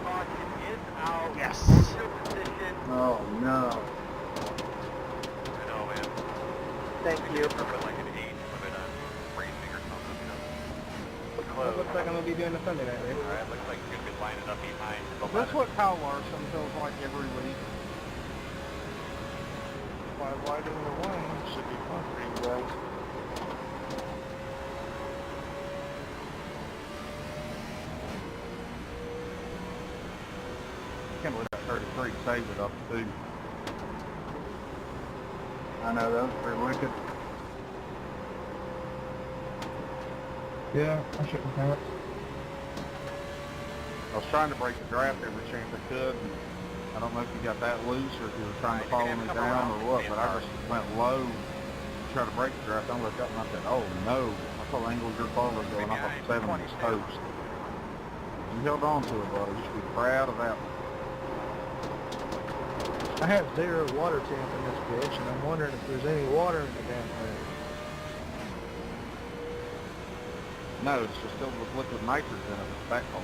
Caution is out. Yes. Orbital position. Oh no. I know, man. Thank you. Put like an age limit on racing or something, you know. Well, Close. looks like I'm gonna be doing the Sunday night race. Alright, looks like you're gonna be lining up behind the That's ladder. what Kyle Larson feels like every week. Why wide in the lane should be fun for you guys. Can't believe that 33 saved it up too. I know, that was pretty wicked. Yeah, I shouldn't have it. I was trying to break the draft every chance I could, and I don't know if you got that loose or if you were trying to follow me down or what, but I just went low to try to break the draft. I looked up and I said, oh no, I saw the angle of your car was going up on 7 was toast. You held on to it, buddy. You should be proud of that one. I have 0 water temp in this bitch, and I'm wondering if there's any water in the damn thing. No, it's just filled with liquid nitrogen in its back hole.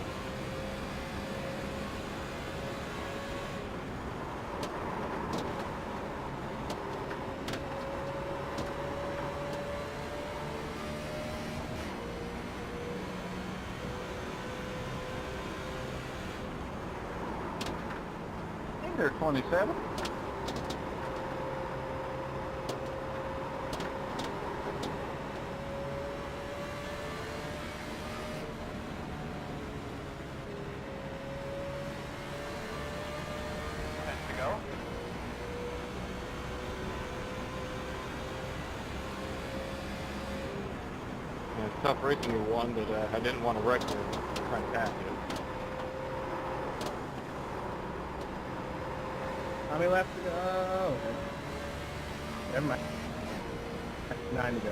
Hey there, 27. To go. Yeah, it's tough racing you won, but I didn't want to wreck you trying to pass you. How many laps to go? Oh, okay. Never mind. 9 to go.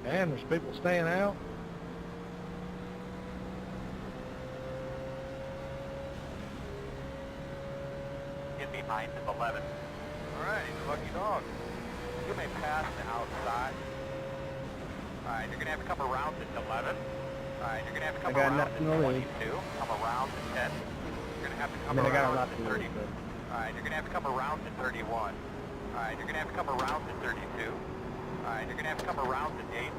And there's people staying out. Get behind 11. Alright, he's a lucky dog. You may pass the outside. Alright, you're gonna have a couple rounds at 11. Alright, you're gonna have to come I got around nothing to to lose. 22, come around to 10. You're gonna have to I come mean, I got a around lot to to 30. lose, but... Alright, you're gonna have to come around to 31. Alright, you're gonna have to come around to 32. Alright, you're gonna have to come around to 8.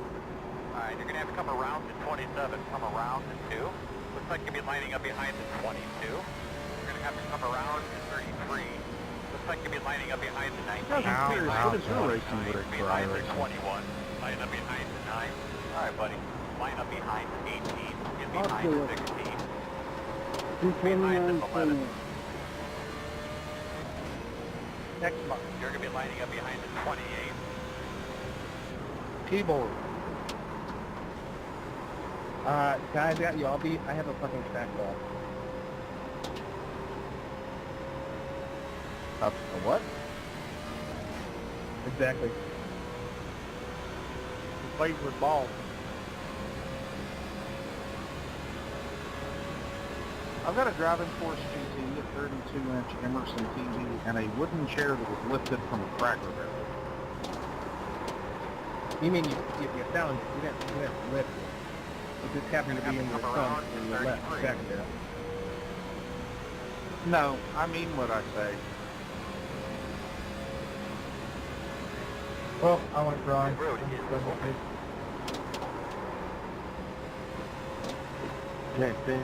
Alright, you're gonna have to come around to 27. Come around to 2. Looks like you'll be lining up behind the 22. You're gonna have to come around to 33. Looks like you'll be lining up behind the 19. I'm curious, what is your racing rig for Behind the iRacing? 21. Line up behind the 9. Alright, buddy. Line up behind the 18. Get behind the 16. Behind the 11. Next month. You're going to be lining up behind the 28. Keyboard. Guys, I have a fucking trackball. A what? Exactly. He plays with balls. I've got a driving force GT, a 32-inch Emerson TV, and a wooden chair that was lifted from a Cracker Barrel. You mean you found it? You didn't lift it. It just happened to be in your front or your left back there. No, I mean what I say. Well, I went dry. Road is open. Can't see.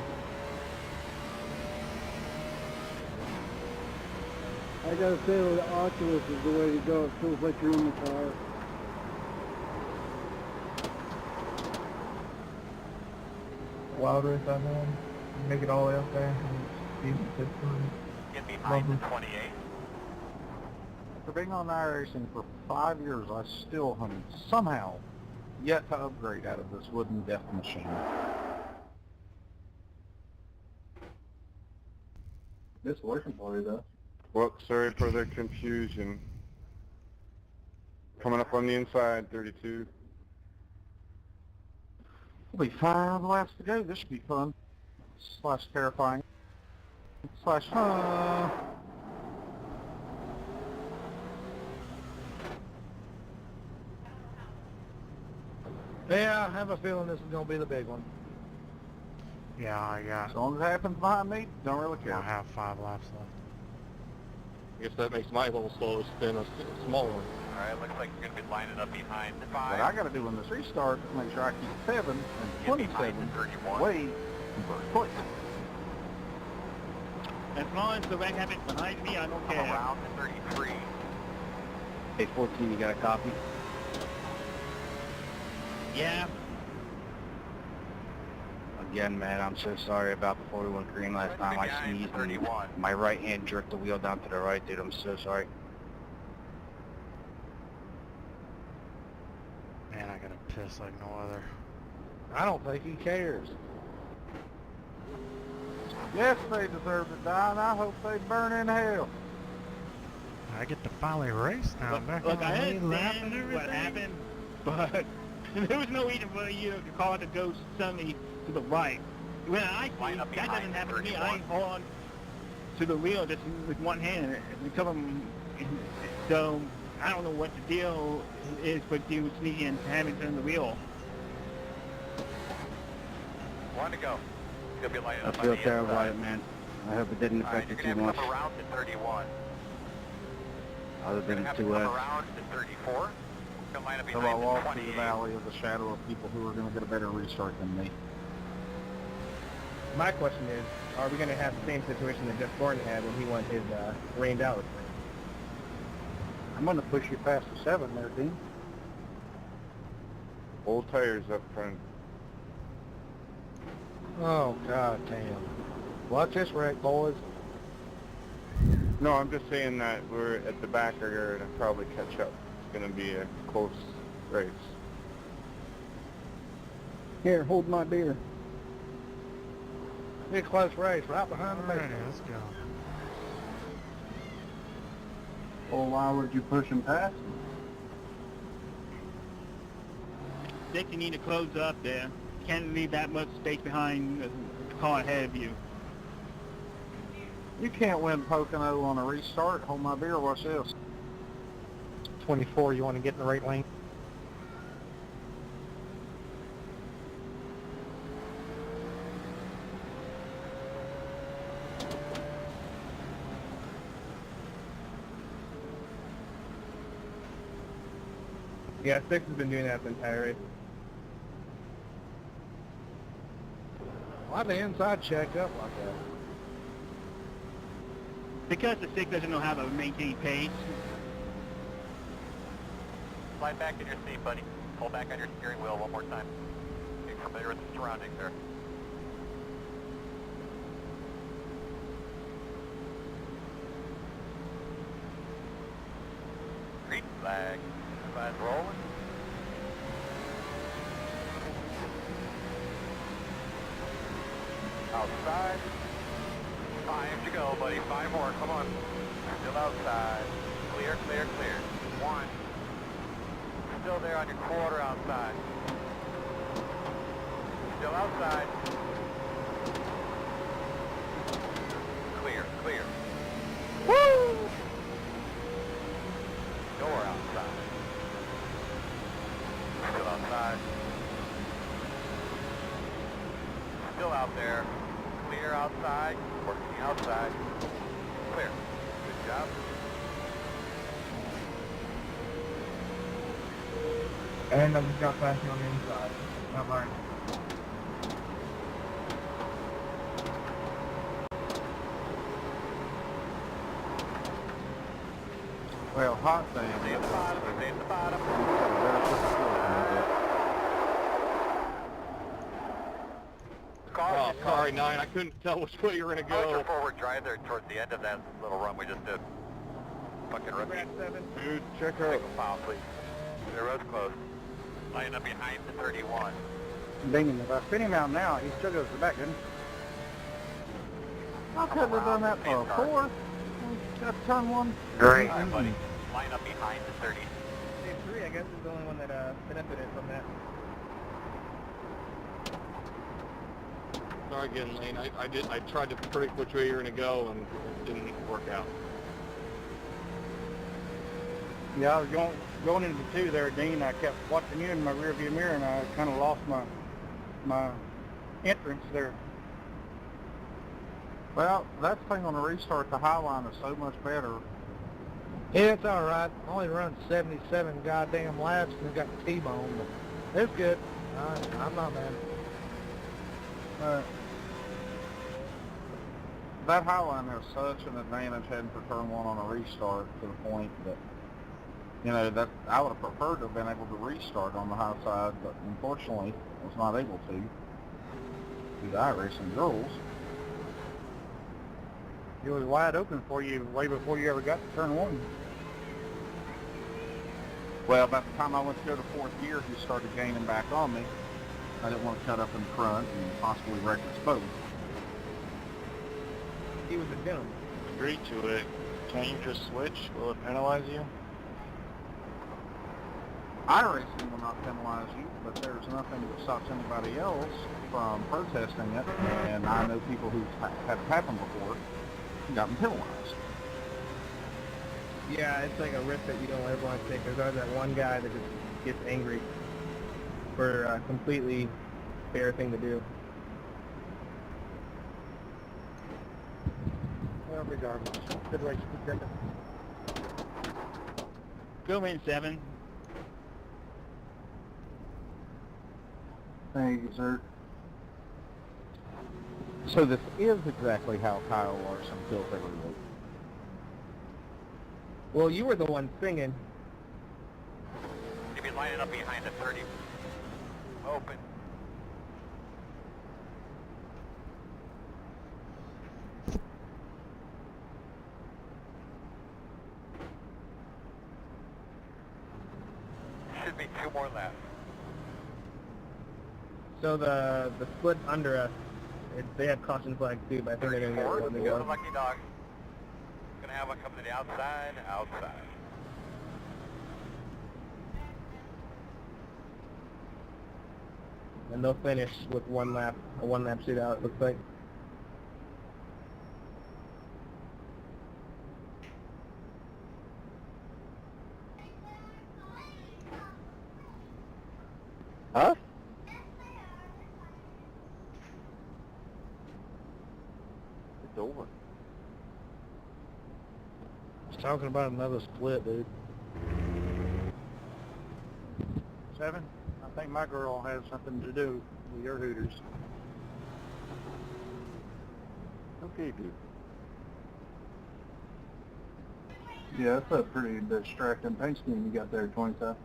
I got a feeling the Oculus is the way to go. It feels like you're in the car. Wild race I'm in. Make it all the way up there. And Get behind the 28. After being on iRacing for 5 years, I still have somehow yet to upgrade out of this wooden death machine. It's working for you, though. Well, sorry for the confusion. Coming up on the inside, 32. It'll be 5 laps to go. This should be fun. Slash terrifying. Slash fun. Yeah, I have a feeling this is going to be the big one. Yeah, I got. As long as it happens behind me, don't really care. I have 5 laps left. I guess that makes my little slow spin a small one. Alright, looks like you're going to be lining up behind the 5. What I got to do in this restart is make sure I keep 7 and Get behind 27 the 31. away from first place. As long as the wreck happens behind me, I don't Come care. around to 33. Hey, 14, you got a copy? Yeah. Again, man, I'm so sorry about the 41 green last time. I sneezed and my right hand jerked the wheel down to the right, dude. I'm so sorry. Man, I gotta piss like no other. I don't think he cares. Yes, they deserve to die, and I hope they burn in hell. I get to finally race now. Look, Back look, on I the lead lap and understand what everything. happened, but there was no reason for you to call it to go suddenly to the right. When I see Line up that doesn't behind happen to me, 31. I hold on to the wheel just with one hand. So I don't know what the deal is with you sneaking and having to turn the wheel. 1 to go. You'll be lining I up on feel the terrible about inside. it, man. I hope it didn't Alright, affect you're you going too to have to much, come around to 31. other You're going than to have to 2 come laps. around to 34. You'll line up So I behind the walk through 28. the valley of the shadow of people who are going to get a better restart than me. My question is, are we going to have the same situation that Jeff Gordon had when he won his rained out? I'm going to push you past the 7 there, Dean. Old tires up front. Oh, god damn. Watch this wreck, boys. No, I'm just saying that we're at the back are going to probably catch up. It's going to be a close race. Here, hold my beer. Be a close race, right behind the Alrighty, baby. let's go. Well, why would you push him past? Dick, you need to close up there. Can't leave that much space behind the car ahead of you. You can't win Pocono on a restart. Hold my beer, watch this. 24, you want to get in the right lane? Yeah, 6 has been doing that the entire race. Why'd the inside check up like that? Because the 6 doesn't know how to maintain pace. Slide back in your seat, buddy. Pull back on your steering wheel one more time. Get familiar with the surroundings there. Green flag. Flag rolling. Outside. 5 to go, buddy. 5 more. Come on. Still outside. Clear, clear, clear. 1. Still there on your quarter outside. Still outside. Clear, clear. Woo! Door outside. Still outside. Still out there. Clear outside. Working outside. Clear. Good job. And I just got passing on the inside. Not mine. Well, hot thing. Stay at the bottom. Stay at the bottom. Oh, sorry, 9. I couldn't tell which way you were going to Hold your go. forward drive there towards the end of that little run we just did. Fucking rookie. Dude, check her out. Take a foul, please. The road's closed. Line up behind the 31. Dang him, if I spin him out now, he still goes to the back, doesn't he? I couldn't have done that for a 4. That's turn 1. Great. All right, buddy. Line up behind the 30. Stage 3, I guess, is the only one that benefited from that. Sorry again, Lane. I tried to predict which way you were going to go, and it didn't work out. Yeah, I was going into the 2 there, Dean. I kept watching you in my rearview mirror, and I kind of lost my entrance there. Well, that thing on the restart, the high line is so much better. Yeah, it's all right. Only run 77 goddamn laps and got the T-bone, but it's good. I'm not mad. That high line has such an advantage heading for turn 1 on a restart to the point that, you know, that I would have preferred to have been able to restart on the high side, but unfortunately I was not able to due to iRacing rules. It was wide open for you way before you ever got to turn 1. Well, by the time I went to go to 4th gear, he started gaining back on me. I didn't want to cut up in front and possibly wreck us both. He was a gentleman. Agree to it. Can't you just switch? Will it penalize you? iRacing will not penalize you, but there's nothing that stops anybody else from protesting it, and I know people who've had it happen before and gotten penalized. Yeah, it's like a risk that you don't ever want to take. There's always that one guy that just gets angry for a completely fair thing to do. Well, regardless. Good race. Good race. Go in 7. Thank you, sir. So this is exactly how Kyle Larson feels every week. Well, you were the one singing. You'll be lining up behind the 30. Open. Should be 2 more laps. So the split under us, they have caution flags too, but I think they're going to get one to Go go. the lucky dog. Gonna have one come to the outside, outside. And they'll finish with a one-lap shootout, it looks like. Huh? It's over. He's talking about another split, dude. 27. I think my girl has something to do with your Hooters. Okay, dude. Yeah, that's a pretty distracting paint scheme you got there, 27.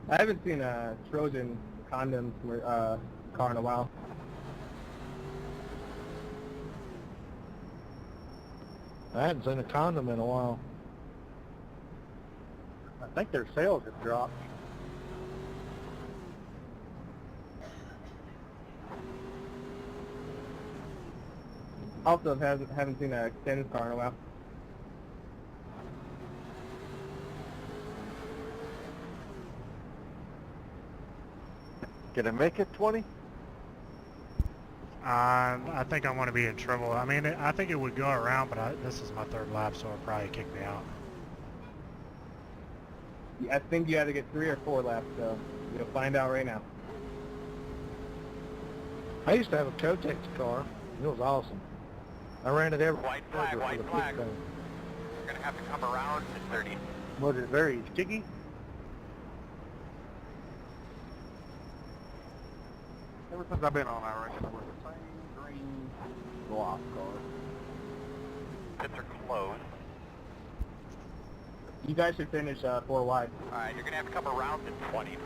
I haven't seen a Trojan condom car in a while. I hadn't seen a condom in a while. I think their sales have dropped. Also, haven't seen a extended car in a while. Can I make it 20? I think I'm going to be in trouble. I mean, I think it would go around, but this is my third lap, so it'll probably kick me out. I think you had to get 3 or 4 laps, so you'll find out right now. I used to have a Kotex car. It was awesome. I ran it every White flag, white flag. You're going to have to come around to 30. Was it very sticky? Ever since I've been on iRacing, I wear the same green block car. Pits are closed. You guys should finish 4 wide. Alright, you're going to have to come around to 22.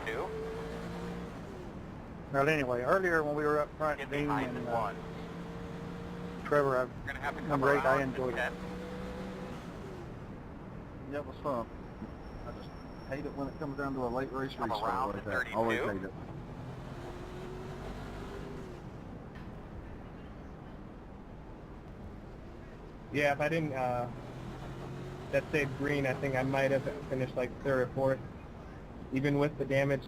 Well, anyway, earlier when we were up front, Get Dean behind and one. Trevor, You're going to have to come number 8, around I to enjoyed 10. it. Yeah, it was fun. I just hate it when it comes down to a late race Come restart around like to that. 32. Always hate it. Yeah, if I didn't, that saved green, I think I might have finished like 3rd or 4th, even with the damage.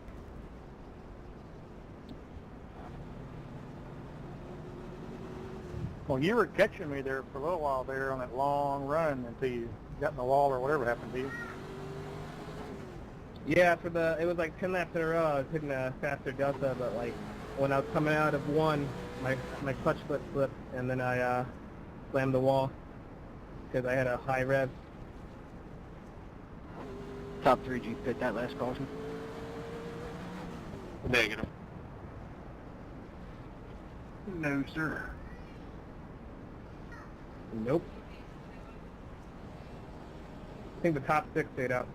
Well, you were catching me there for a little while there on that long run until you got in the wall or whatever happened to you. Yeah, it was like 10 laps in a row, I was hitting a faster delta, but like, when I was coming out of 1, my clutch foot slipped, and then I, slammed the wall, because I had a high rev. Top 3, did you fit that last caution? Negative. No, sir. Nope. I think the top 6 stayed out,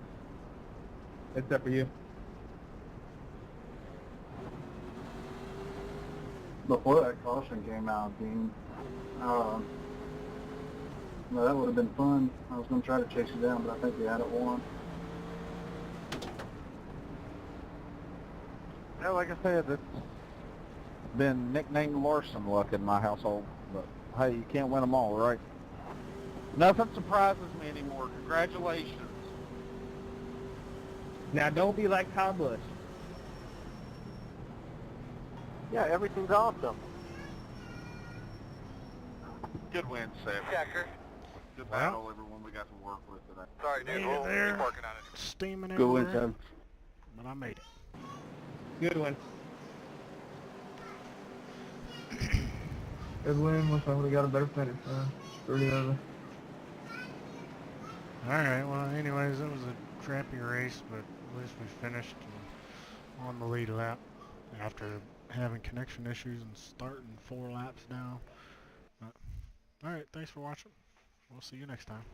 except for you. Before that caution came out, Dean, well, that would have been fun. I was going to try to chase you down, but I think we had it won. Yeah, like I said, it's been nicknamed Larson luck in my household, but hey, you can't win them all, right? Nothing surprises me anymore. Congratulations. Now don't be like Kyle Busch. Yeah, everything's awesome. Good win, Sam. Checker. Good Well. battle, everyone we got to work with today. Sorry, dude. Hey We'll there. keep working on it. Steaming Good win, everywhere, Sam. but I made it. Good one. Good win. Wish I would have got a better finish, man. Pretty over. Alright, well, anyways, it was a crappy race, but at least we finished on the lead lap after having connection issues and starting 4 laps down. Alright, thanks for watching. We'll see you next time.